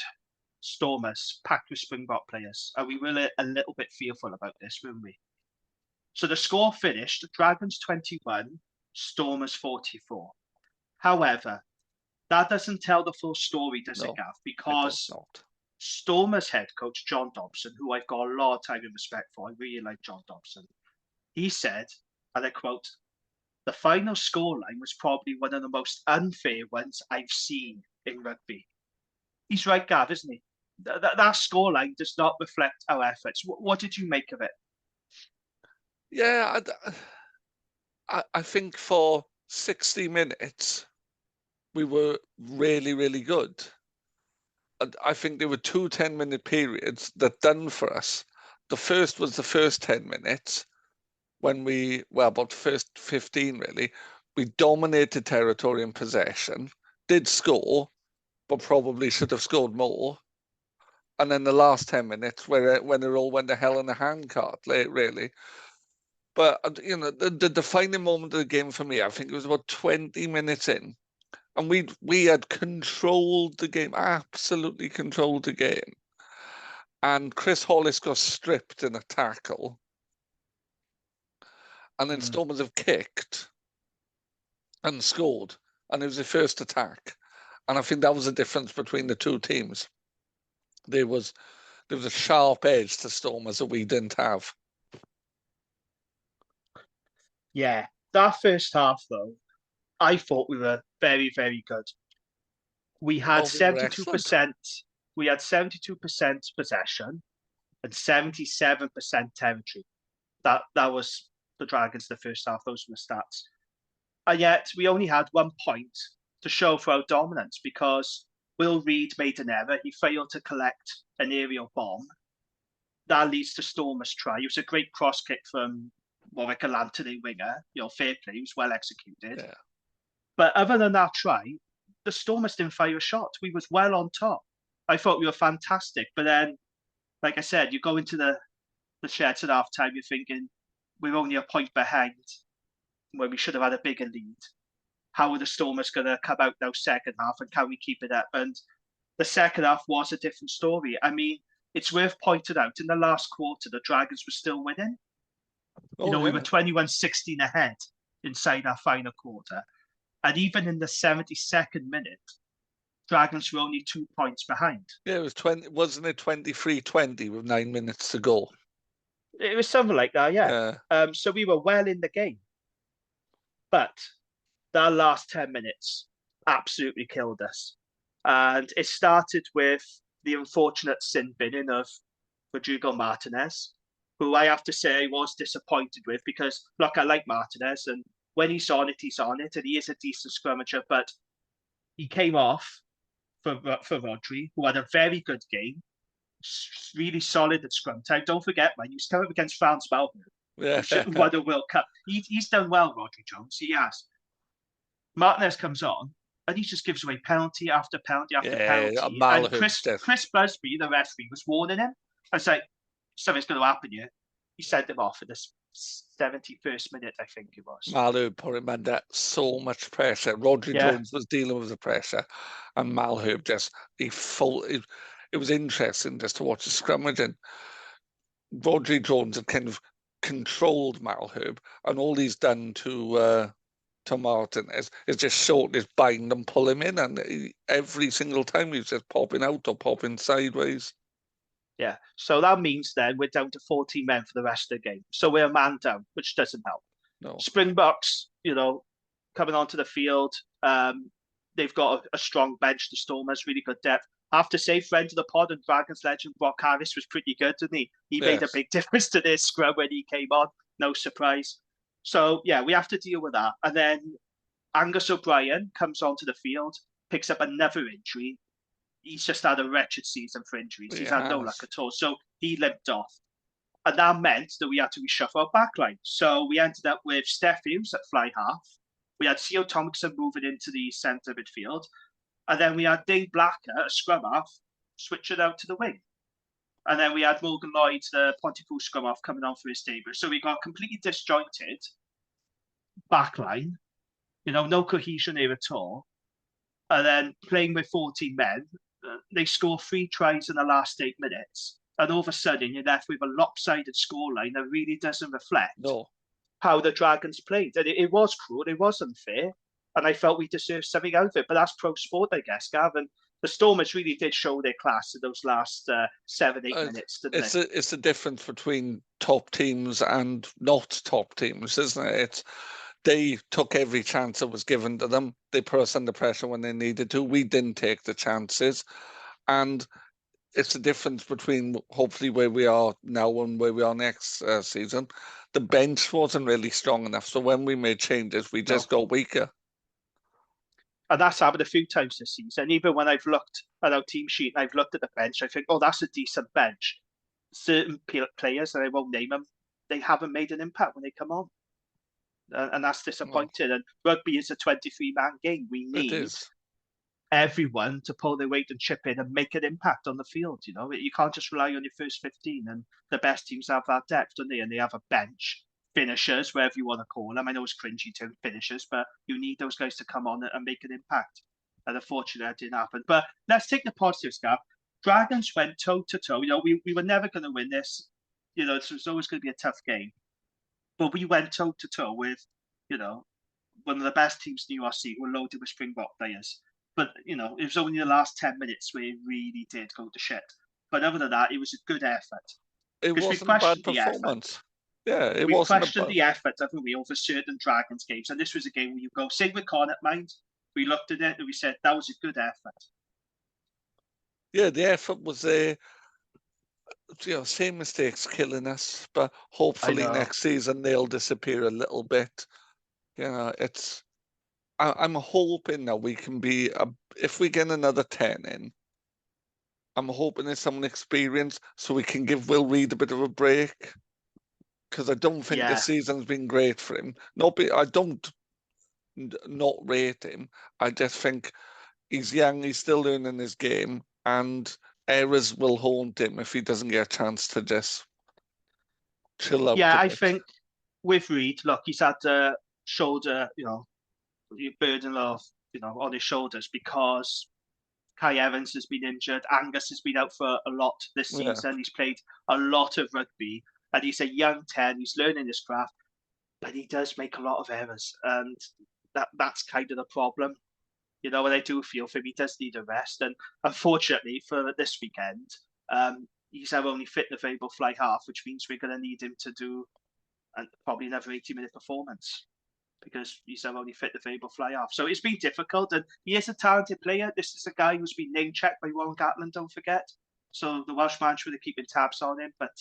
Stormers, packed with Springbok players, and we were a little bit fearful about this, weren't we? So the score finished, Dragons 21, Stormers 44. However, that doesn't tell the full story, does it, Gav? Because Stormers head coach John Dobson, who I've got a lot of time and respect for, I really like John Dobson, he said, and I quote, "The final scoreline was probably one of the most unfair ones I've seen in rugby." He's right, Gav, isn't he? That scoreline does not reflect our efforts. What did you make of it? Yeah, I think for 60 minutes, we were really, really good. I think there were 2 10-minute periods that done for us. The first was the first 10 minutes when about the first 15 really, we dominated territory and possession, did score, but probably should have scored more. And then the last 10 minutes when it all went to hell in a handcart, really. But, the defining moment of the game for me, I think it was about 20 minutes in. And we had controlled the game, absolutely controlled the game. And Chris Hollis got stripped in a tackle. And then Stormers have kicked and scored. And it was their first attack. And I think that was the difference between the two teams. There was a sharp edge to Stormers that we didn't have. Yeah, that first half, though, I thought we were very, very good. We had 72%. We had 72% possession and 77% territory. That was the Dragons the first half. Those were the stats. And yet we only had 1 point to show for our dominance because Will Reid made an error. He failed to collect an aerial bomb. That leads to Stormers' try. It was a great cross kick from Warwick Alantony winger. Fair play. It was well executed. Yeah. But other than that try, the Stormers didn't fire a shot. We was well on top. I thought we were fantastic. But then, like I said, you go into the sheds at half time, you're thinking, we're only a point behind where we should have had a bigger lead. How are the Stormers going to come out now second half, and can we keep it up? And the second half was a different story. I mean, it's worth pointing out, in the last quarter, the Dragons were still winning. We were 21-16 ahead inside our final quarter. And even in the 72nd minute, Dragons were only 2 points behind. Yeah, it was 20, wasn't it 23-20 with 9 minutes to go? It was something like that, yeah. So we were well in the game. But that last 10 minutes absolutely killed us. And it started with the unfortunate sin binning of Rodrigo Martinez, who I have to say I was disappointed with because, look, I like Martinez, and when he's on it, and he is a decent scrummager, but he came off for Rodri, who had a very good game, really solid at scrum time. Don't forget, man, he was coming up against Frans Malmö, who should have won a World Cup. He's done well, Rodri Jones, he has. Martinez comes on, and he just gives away penalty after penalty after penalty. And Chris Busby, the referee, was warning him. I was like, something's going to happen here. He sent him off in the 71st minute, I think it was. Malherbe put him under so much pressure. Rodri Jones was dealing with the pressure, and Malherbe just, it was interesting just to watch the scrummage. And Rodri Jones had kind of controlled Malherbe, and all he's done to to Martinez is just short his bind and pull him in, and every single time he's just popping out or popping sideways. Yeah, so that means then we're down to 14 men for the rest of the game. So we're a man down, which doesn't help. No. Springboks, coming onto the field, they've got a strong bench. The Storm has really good depth. I have to say, friend of the pod and Dragons legend Brock Harris was pretty good, didn't he? He made a big difference to their scrum when he came on. No surprise. So, yeah, we have to deal with that. And then Angus O'Brien comes onto the field, picks up another injury. He's just had a wretched season for injuries. He's had no luck at all. So he limped off. And that meant that we had to reshuffle our backline. So we ended up with Steph Hughes at fly half. We had Theo Thompson moving into the centre midfield. And then we had Dane Blacker, a scrum half, switching out to the wing. And then we had Morgan Lloyd, the Pontypool scrum half, coming on for his debut. So we got a completely disjointed backline, no cohesion here at all. And then playing with 14 men, they score 3 tries in the last 8 minutes. And all of a sudden, you're left with a lopsided scoreline that really doesn't reflect how the Dragons played. And it was cruel, it was unfair. And I felt we deserved something out of it. But that's pro sport, I guess, Gav. And the Stormers really did show their class in those last 7-8 minutes, didn't they? It's the difference between top teams and not top teams, isn't it? They took every chance that was given to them. They put us under pressure when they needed to. We didn't take the chances. And it's the difference between hopefully where we are now and where we are next season. The bench wasn't really strong enough. So when we made changes, we just got weaker. And that's happened a few times this season. Even when I've looked at our team sheet and I've looked at the bench, I think, that's a decent bench. Certain players, and I won't name them, they haven't made an impact when they come on. And that's disappointing. And rugby is a 23-man game. We need everyone to pull their weight and chip in and make an impact on the field. You can't just rely on your first 15. And the best teams have that depth, don't they? And they have a bench, finishers, whatever you want to call them. I know it's cringy term, finishers, but you need those guys to come on and make an impact. And unfortunately, that didn't happen. But let's take the positives, Gav. Dragons went toe-to-toe. We were never going to win this. It was always going to be a tough game. But we went toe-to-toe with, one of the best teams in the URC who were loaded with Springbok players. But, it was only the last 10 minutes where it really did go to shit. But other than that, it was a good effort. It wasn't a bad performance. Yeah, it wasn't. We questioned the effort, haven't we, over certain Dragons games. And this was a game where you go, same with Con at mind. We looked at it and we said, that was a good effort. Yeah, the effort was there. Same mistakes killing us, but hopefully next season they'll disappear a little bit. I'm hoping that we can be, if we get another 10 in, I'm hoping there's some experience so we can give Will Reid a bit of a break. Because I don't think this season's been great for him. I don't not rate him. I just think he's young, he's still learning his game, and errors will haunt him if he doesn't get a chance to just chill out. Yeah, I think with Reid, look, he's had a shoulder, burden of, on his shoulders because Kai Evans has been injured. Angus has been out for a lot this season. He's played a lot of rugby. And he's a young 10, he's learning his craft, but he does make a lot of errors. And that's kind of the problem. And I do feel for him, he does need a rest. And unfortunately for this weekend, he's our only fit and available fly half, which means we're going to need him to do probably another 80-minute performance because he's our only fit and available fly half. So it's been difficult. And he is a talented player. This is a guy who's been name-checked by Warren Gatland, don't forget. So the Welsh management are keeping tabs on him, but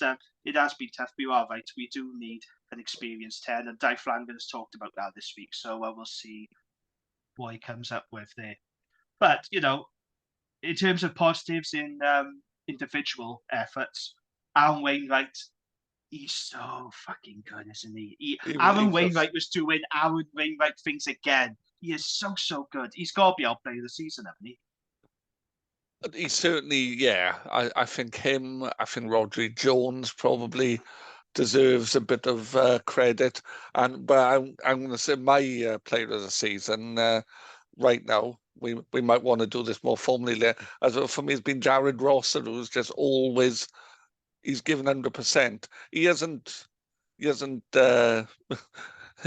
it has been tough. We are right. We do need an experienced 10, and Di Flanagan has talked about that this week. So we'll see what he comes up with there. But, in terms of positives in individual efforts, Aaron Wainwright, he's so fucking good, isn't he? Aaron Wainwright was doing Aaron Wainwright things again. He is so good. He's got to be our player of the season, hasn't he? He certainly, I think Rodri Jones probably deserves a bit of credit. But I'm going to say my player of the season right now. We might want to do this more formally. As for me, it's been Jared Rosser, who's just always he's given 100%. He hasn't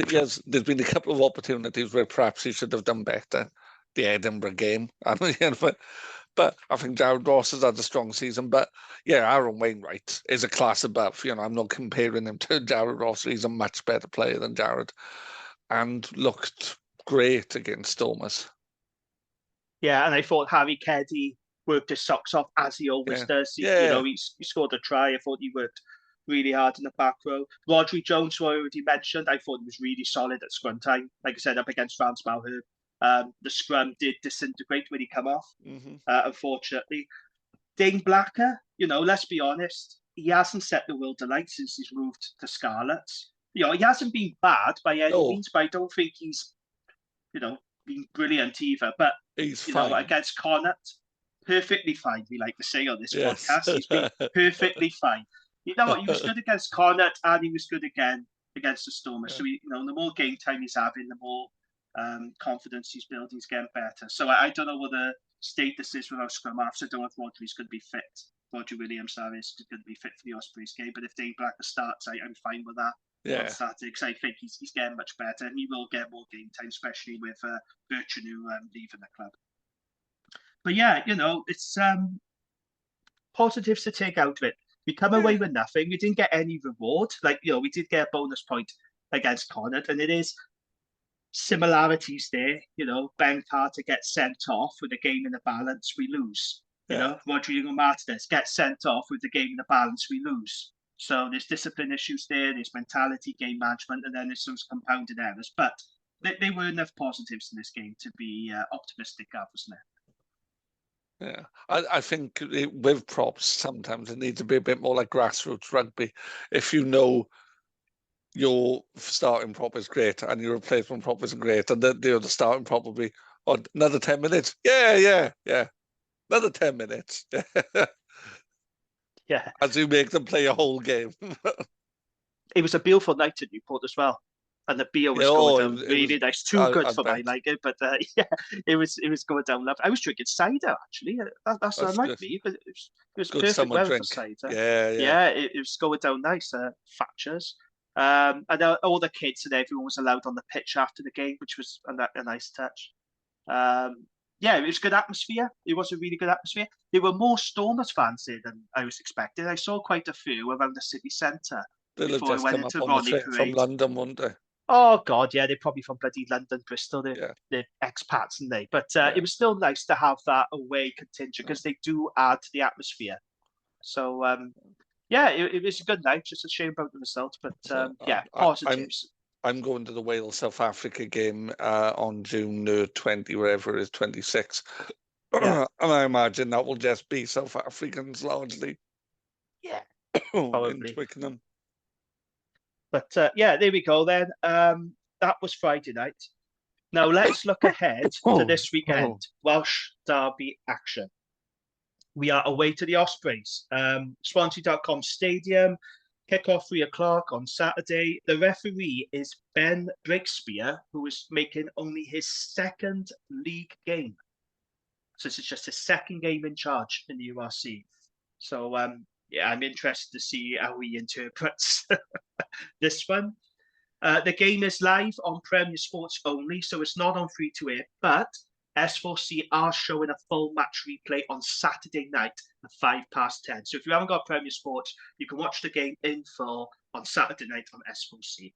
Yes, there's been a couple of opportunities where perhaps he should have done better. The Edinburgh game, but I think Jared Ross has had a strong season. But yeah, Aaron Wainwright is a class above. I'm not comparing him to Jared Ross. He's a much better player than Jared, and looked great against Stormers. Yeah, and I thought Harry Keddy worked his socks off as he always does. He scored a try. I thought he worked really hard in the back row. Rodri Jones, who I already mentioned, I thought he was really solid at scrum time. Like I said, up against Frans Bauer. The scrum did disintegrate when he come off, unfortunately. Dane Blacker, let's be honest, he hasn't set the world alight since he's moved to Scarlets. He hasn't been bad by any means, but I don't think he's, been brilliant either. But, he's fine. Against Connacht, perfectly fine, we like to say on this podcast. He's been perfectly fine. You know what? He was good against Connacht and he was good again against the Stormers. So, the more game time he's having, the more confidence he's building, he's getting better. So I don't know what the status is with our scrum halves. I don't know if Rodri's going to be fit. Rodri Williams is going to be fit for the Ospreys game. But if Dane Blacker starts, I'm fine with that. On Saturday, because I think he's getting much better and he will get more game time, especially with Birchenu leaving the club. But yeah, it's positives to take out of it. We come away with nothing. We didn't get any reward. We did get a bonus point against Connacht, and it is similarities there. Ben Carter gets sent off with the game in the balance, we lose. Rodrigo Martinez gets sent off with the game in the balance, we lose. So there's discipline issues there, there's mentality, game management, and then there's some compounded errors. But there were enough positives in this game to be optimistic of, wasn't it? Yeah, I think with props, sometimes it needs to be a bit more like grassroots rugby. If your starting prop is great and your replacement prop isn't great, and the starting prop will be, another 10 minutes. Yeah. Another 10 minutes. Yeah. As you make them play a whole game. It was a beautiful night in Newport as well. And the beer was going down really nice. Too good for my liking, but it was going down lovely. I was drinking cider actually. That's unlike me, but it was good perfect weather drink. for cider. Yeah. It was going down nice. Thatchers. And all the kids and everyone was allowed on the pitch after the game, which was a nice touch. It was good atmosphere. It was a really good atmosphere. There were more Stormers fans there than I was expecting. I saw quite a few around the city centre. They'll have just come up on the train from London, won't they? Oh, God, yeah. They're probably from bloody London, Bristol. They're expats, and they. But it was still nice to have that away contingent because they do add to the atmosphere. So, it was a good night. Just a shame about the result. But, positives. I'm going to the Wales-South Africa game on June 20, wherever it is, 26. And I imagine that will just be South Africans largely. Yeah, probably. In Twickenham. But there we go then. That was Friday night. Now let's look ahead to this weekend. Welsh derby action. We are away to the Ospreys. Swansea.com Stadium. Kick-off 3:00 on Saturday. The referee is Ben Breakspear, who is making only his second league game. So this is just his second game in charge in the URC. So, I'm interested to see how he interprets this one. The game is live on Premier Sports only, so it's not on free-to-air, but S4C are showing a full match replay on Saturday night at 10:05. So if you haven't got Premier Sports, you can watch the game in full on Saturday night on S4C.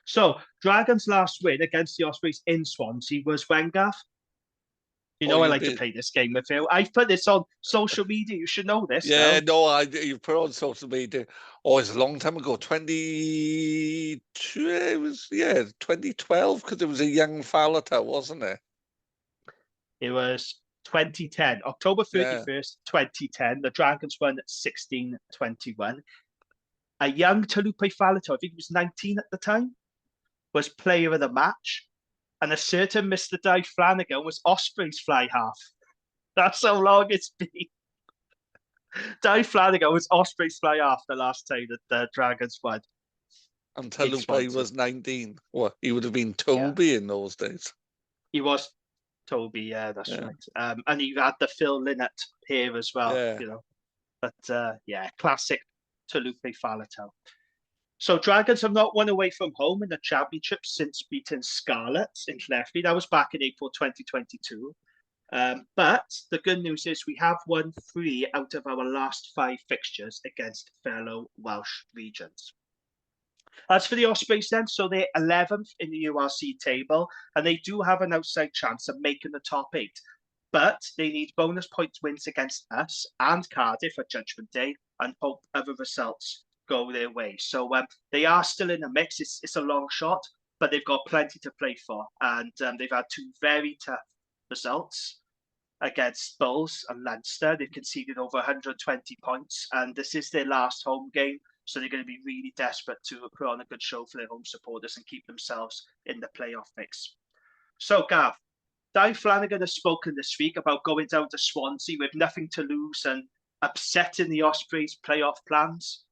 So Dragons' last win against the Ospreys in Swansea was when, Gav? I like to play this game with you. I've put this on social media. You should know this. Yeah, you put it on social media. Oh, it's a long time ago. 2012, because it was a young Fowlertown, wasn't it? It was 2010, October 31st, 2010. The Dragons won 16-21. A young Talupe Fowlertown, I think he was 19 at the time, was player of the match. And a certain Mr. Dave Flanagan was Osprey's fly half. That's how long it's been. Dave Flanagan was Osprey's fly half the last time that the Dragons won. And Talupe was 19. Well, he would have been Toby in those days. He was Toby, that's right. And he had the Phil Lynott here as well, But classic Talupe Fowlertown. So Dragons have not won away from home in the championship since beating Scarlet in Llanelli. That was back in April 2022. But the good news is we have won 3 out of our last 5 fixtures against fellow Welsh regions. As for the Ospreys then, so they're 11th in the URC table, and they do have an outside chance of making the top 8. But they need bonus points wins against us and Cardiff at Judgment Day, and hope other results go their way. So they are still in the mix. It's a long shot, but they've got plenty to play for. And they've had 2 very tough results against Bulls and Leinster. They've conceded over 120 points, and this is their last home game. So they're going to be really desperate to put on a good show for their home supporters and keep themselves in the playoff mix. So, Gav, Di Flanagan has spoken this week about going down to Swansea with nothing to lose and upsetting the Ospreys' playoff plans.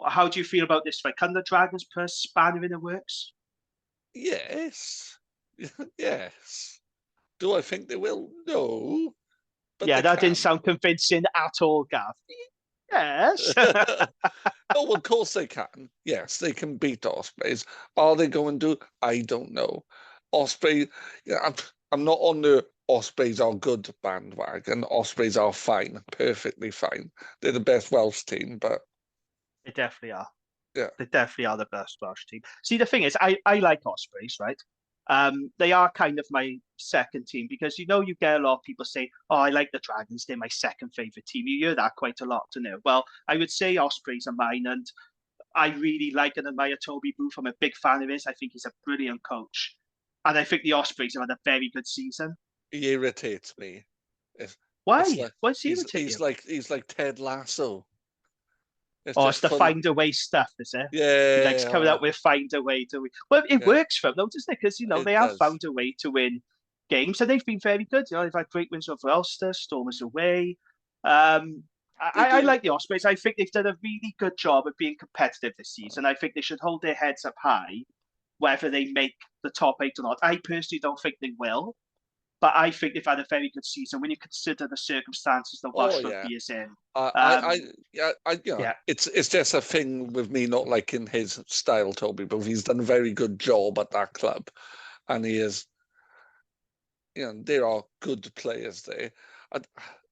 How do you feel about this? Can the Dragons put a spanner in the works? Yes. Yes. Do I think they will? No. But yeah, that didn't sound convincing at all, Gav. Yes. Oh, of course they can. Yes, they can beat Ospreys. Are they going to? I don't know. Osprey, I'm not on the Ospreys are good bandwagon. Ospreys are fine, perfectly fine. They're the best Welsh team, but they definitely are. Yeah, they definitely are the best Welsh team. See, the thing is, I like Ospreys, right? They are kind of my second team because you get a lot of people say, "Oh, I like the Dragons. They're my second favorite team." You hear that quite a lot, don't you? Well, I would say Ospreys are mine, and I really like and admire Toby Booth. I'm a big fan of his. I think he's a brilliant coach, and I think the Ospreys have had a very good season. He irritates me. Why? What's irritating? He's like Ted Lasso. It's the find a way stuff, is it? Yeah. He likes coming out with find a way to win. Well, it works for them, though, doesn't it? Because, they have found a way to win games, and they've been very good. They've had great wins over Ulster, Stormers away. I like the Ospreys. I think they've done a really good job of being competitive this season. I think they should hold their heads up high, whether they make the top 8 or not. I personally don't think they will. But I think they've had a very good season when you consider the circumstances the Welsh rugby is in. It's just a thing with me not liking his style, Toby, but he's done a very good job at that club, and he is. There are good players there.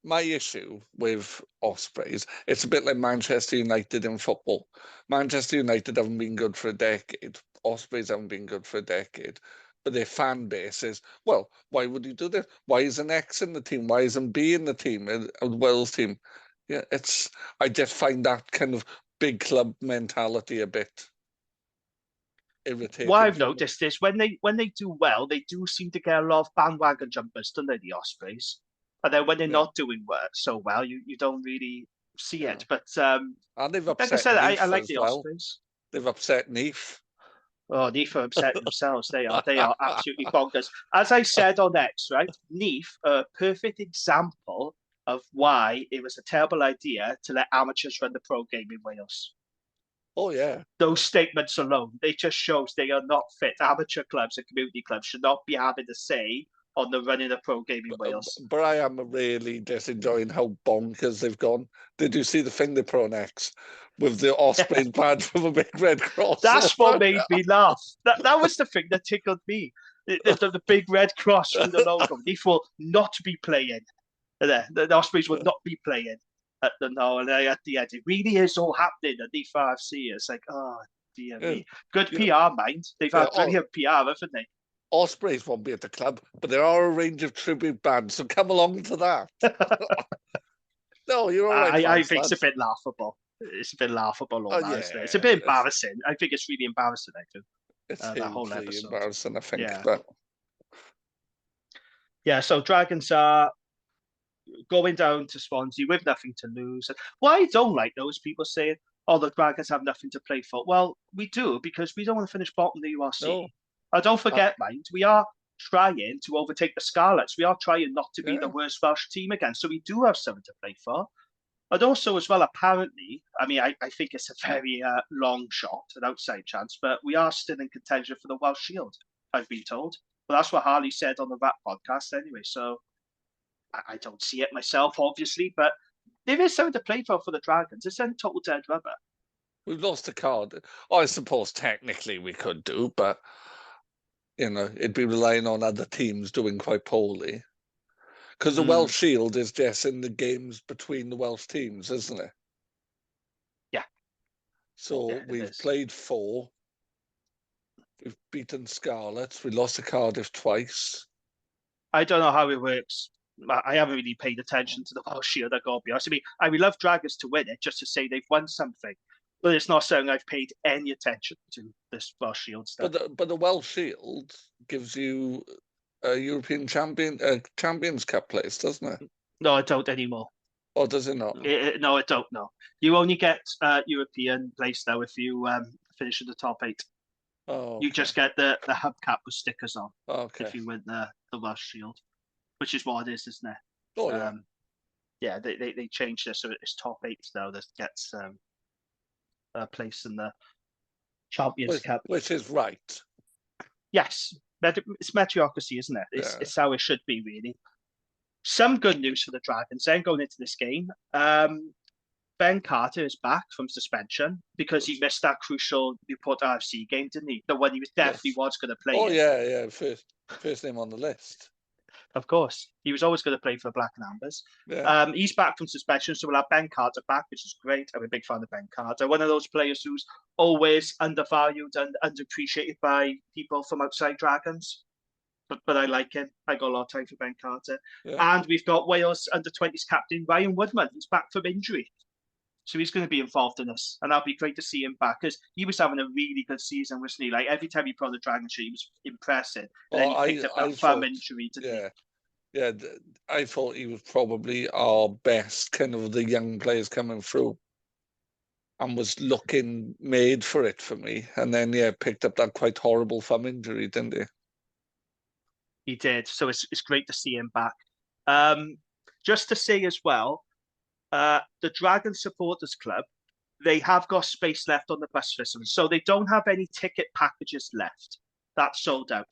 My issue with Ospreys, it's a bit like Manchester United in football. Manchester United haven't been good for a decade. Ospreys haven't been good for a decade. But their fan base is, well, why would you do this? Why isn't X in the team? Why isn't B in the team, the Wales team? Yeah, I just find that kind of big club mentality a bit irritating. What I've noticed is when they do well, they do seem to get a lot of bandwagon jumpers, don't they, the Ospreys? And then when they're not doing so well, you don't really see it. But and they've upset, like I said, I like the well. Ospreys. They've upset Neath. Oh, Neath are upsetting themselves. They are absolutely bonkers. As I said on X, right? Neath, a perfect example of why it was a terrible idea to let amateurs run the pro game in Wales. Oh, yeah. Those statements alone, they just shows they are not fit. Amateur clubs and community clubs should not be having a say on the running a pro game in Wales. But I am really just enjoying how bonkers they've gone. Did you see the thing they put on X? With the Ospreys badge with a big red cross. That's what made me laugh. That was the thing that tickled me. The big red cross with the logo. Neath will not be playing. The Ospreys will not be playing at the end. It really is all happening at Neath RFC. It's like, oh, dear me. Good PR, mind. They've had plenty of PR, haven't they? Ospreys won't be at the club, but there are a range of tribute bands, so come along to that. No, you're all right. I think it's a bit laughable. It's a bit laughable, isn't it? It's a bit embarrassing. I think it's really embarrassing, I do. It's that whole episode. Embarrassing, I think. But so Dragons are going down to Swansea with nothing to lose. What I don't like, though, is people saying, "Oh, the Dragons have nothing to play for." Well, we do, because we don't want to finish bottom of the URC. No. Don't forget, mind, we are trying to overtake the Scarlets. We are trying not to be the worst Welsh team again. So we do have something to play for. But also, as well, apparently, I think it's a very long shot, an outside chance, but we are still in contention for the Welsh Shield, I've been told. But that's what Harley said on the Rap podcast anyway, so I don't see it myself, obviously, but there is something to play for the Dragons. It's in total dead rubber. We've lost a card. I suppose technically we could do, but it'd be relying on other teams doing quite poorly. Because the Welsh Shield is just in the games between the Welsh teams, isn't it? Yeah. So Yeah, we've played 4. We've beaten Scarlets. We lost to Cardiff twice. I don't know how it works. I haven't really paid attention to the Welsh Shield, I gotta be honest. I would love Dragons to win it just to say they've won something. But it's not something I've paid any attention to, this Welsh Shield stuff. But the Welsh Shield gives you a European Champions Cup place, doesn't it? No, I don't anymore. Or does it not? No, I don't know. You only get European place now if you finish in the top 8. Oh, okay. You just get the hubcap with stickers on if you win the Welsh Shield, which is what it is, isn't it? Oh, yeah. Yeah, they changed this, so it's top 8 now that gets a place in the Champions Cup. Which is right. Yes, it's meritocracy, isn't it? It's how it should be, really. Some good news for the Dragons then going into this game. Ben Carter is back from suspension because he missed that crucial Newport RFC game, didn't he? The one he was definitely was going to play. Oh, yeah. First name on the list. Of course. He was always going to play for Black and Ambers. Yeah. He's back from suspension, so we'll have Ben Carter back, which is great. I'm a big fan of Ben Carter. One of those players who's always undervalued and underappreciated by people from outside Dragons. But I like him. I got a lot of time for Ben Carter. Yeah. And we've got Wales under-20s captain Ryan Woodman, who's back from injury. So he's going to be involved in this. And that'll be great to see him back because he was having a really good season, wasn't he? Like every time he put on the Dragon shirt, he was impressive. And then he picked up that thumb injury, didn't he? Yeah, I thought he was probably our best kind of the young players coming through and was looking made for it for me. And then, picked up that quite horrible thumb injury, didn't he? He did. So it's great to see him back. Just to say as well, the Dragon Supporters Club, they have got space left on the bus system. So they don't have any ticket packages left. That's sold out.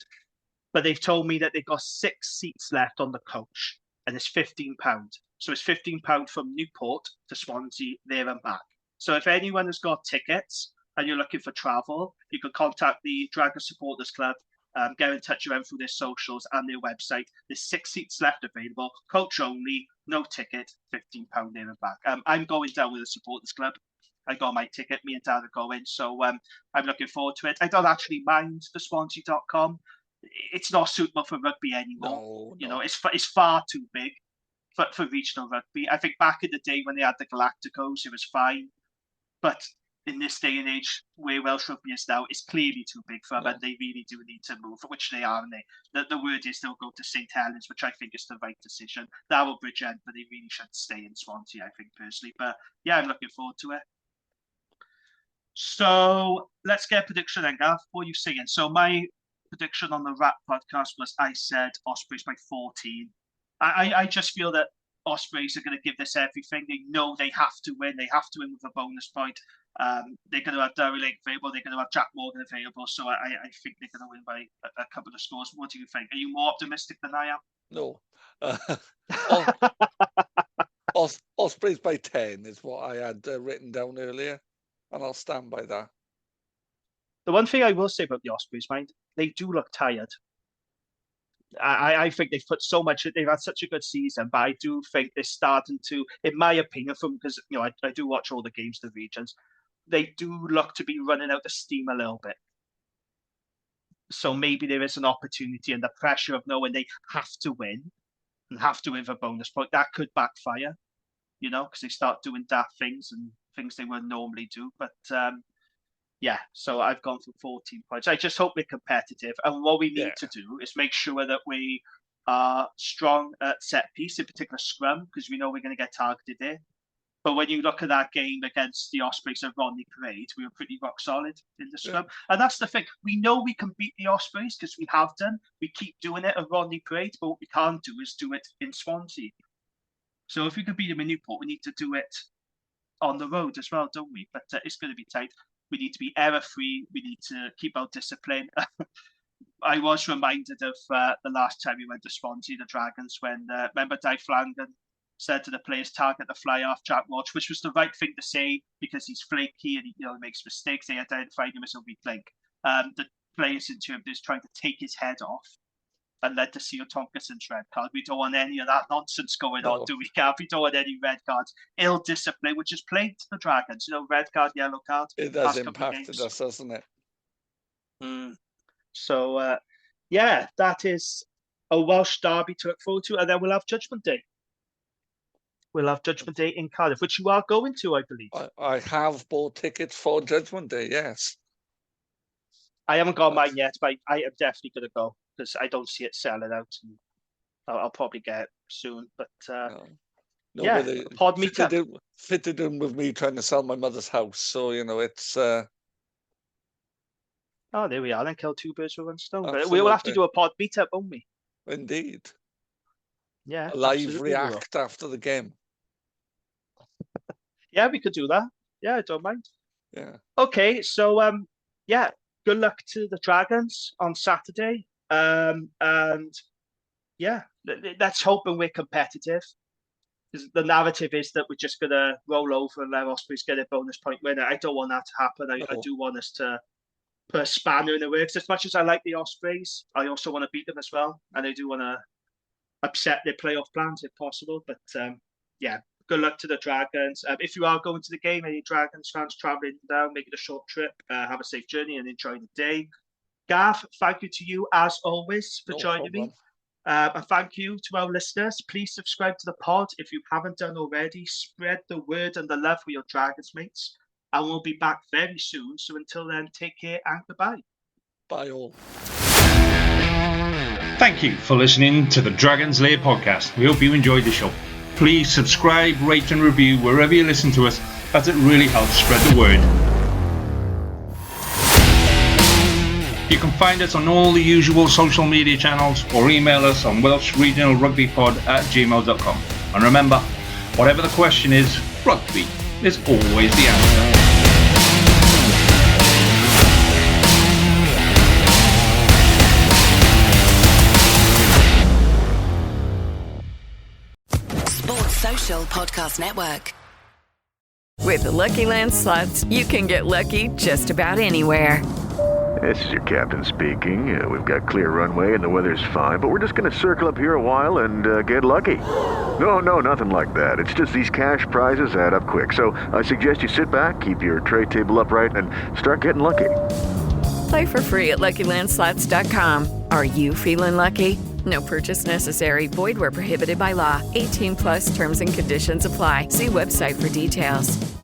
But they've told me that they've got 6 seats left on the coach, and it's £15. So it's £15 from Newport to Swansea, there and back. So if anyone has got tickets and you're looking for travel, you can contact the Dragon Supporters Club, get in touch with them through their socials and their website. There's 6 seats left available, coach only, no ticket, £15 there and back. I'm going down with the Supporters Club. I got my ticket, me and Dad are going, so I'm looking forward to it. I don't actually mind the Swansea.com. It's not suitable for rugby anymore. No. It's far too big for regional rugby. I think back in the day when they had the Galacticos, it was fine. But in this day and age, where Welsh rugby is now, it's clearly too big for them, and they really do need to move, which they are. And the word is they'll go to St Helens, which I think is the right decision. That will Bridgend, but they really should stay in Swansea, I think, personally. But yeah, I'm looking forward to it. So let's get a prediction then, Gav. What are you saying? So my prediction on the Wrap podcast was I said Ospreys by 14. I just feel that Ospreys are going to give this everything. They know they have to win. They have to win with a bonus point. They're going to have Darryl Lake available. They're going to have Jack Morgan available. So I think they're going to win by a couple of scores. What do you think? Are you more optimistic than I am? No. Ospreys by 10 is what I had written down earlier, and I'll stand by that. The one thing I will say about the Ospreys, mind, they do look tired. I think they've put so much. They've had such a good season, but I do think they're starting to, in my opinion, because I do watch all the games, the regions, they do look to be running out of steam a little bit. So maybe there is an opportunity, and the pressure of knowing they have to win and have to win for bonus point, that could backfire, because they start doing daft things and things they wouldn't normally do. But yeah, so I've gone for 14 points. I just hope we're competitive. And what we need to do is make sure that we are strong at set piece, in particular scrum, because we know we're going to get targeted there. But when you look at that game against the Ospreys and Rodney Parade, we were pretty rock solid in the scrum. And that's the thing. We know we can beat the Ospreys because we have done. We keep doing it at Rodney Parade, but what we can't do is do it in Swansea. So if we can beat them in Newport, we need to do it on the road as well, don't we? But it's going to be tight. We need to be error-free. We need to keep our discipline. I was reminded of the last time we went to Swansea, the Dragons, when remember Dai Flanagan said to the players, target the fly-half Jack Walsh, which was the right thing to say because he's flaky and he makes mistakes. They identified him as a weak link. The players in terms is trying to take his head off and led to Seal Tompkinson's red card. We don't want any of that nonsense going on, do we, Gav? We don't want any red cards. Ill discipline, which has plagued the Dragons. Red card, yellow card. It has impacted us, hasn't it? So, that is a Welsh derby to look forward to. And then we'll have Judgment Day. We'll have Judgment Day in Cardiff, which you are going to, I believe. I have bought tickets for Judgment Day, yes. I haven't got mine yet, but I am definitely going to go because I don't see it selling out. And I'll probably get it soon. But pod meetup. Fitted in with me trying to sell my mother's house. So, it's... Oh, there we are. Then kill two birds with one stone. But we will have to do a pod meetup, won't we? Indeed. Yeah. A live react after the game. Yeah, we could do that. Yeah, I don't mind. Yeah. Okay, so good luck to the Dragons on Saturday. And let's hope we're competitive. Because the narrative is that we're just going to roll over and let Ospreys get a bonus point winner. I don't want that to happen. I do want us to put a spanner in the works. As much as I like the Ospreys, I also want to beat them as well. And I do want to upset their playoff plans if possible. But good luck to the Dragons. If you are going to the game, any Dragons fans travelling down, make it a short trip, have a safe journey and enjoy the day. Gav, thank you to you as always for joining me. And thank you to our listeners. Please subscribe to the pod if you haven't done already. Spread the word and the love for your Dragons mates. And we'll be back very soon. So until then, take care and goodbye. Bye all. Thank you for listening to the Dragons Lair podcast. We hope you enjoyed the show. Please subscribe, rate and review wherever you listen to us, as it really helps spread the word. You can find us on all the usual social media channels or email us on welshregionalrugbypod@gmail.com. And remember, whatever the question is, rugby is always the answer. Social Podcast Network. With the Lucky Land Slots, you can get lucky just about anywhere. This is your captain speaking. We've got clear runway and the weather's fine, but we're just going to circle up here a while and get lucky. No, nothing like that. It's just these cash prizes add up quick. So I suggest you sit back, keep your tray table upright, and start getting lucky. Play for free at LuckyLandSlots.com. Are you feeling lucky? No purchase necessary. Void where prohibited by law. 18+ terms and conditions apply. See website for details.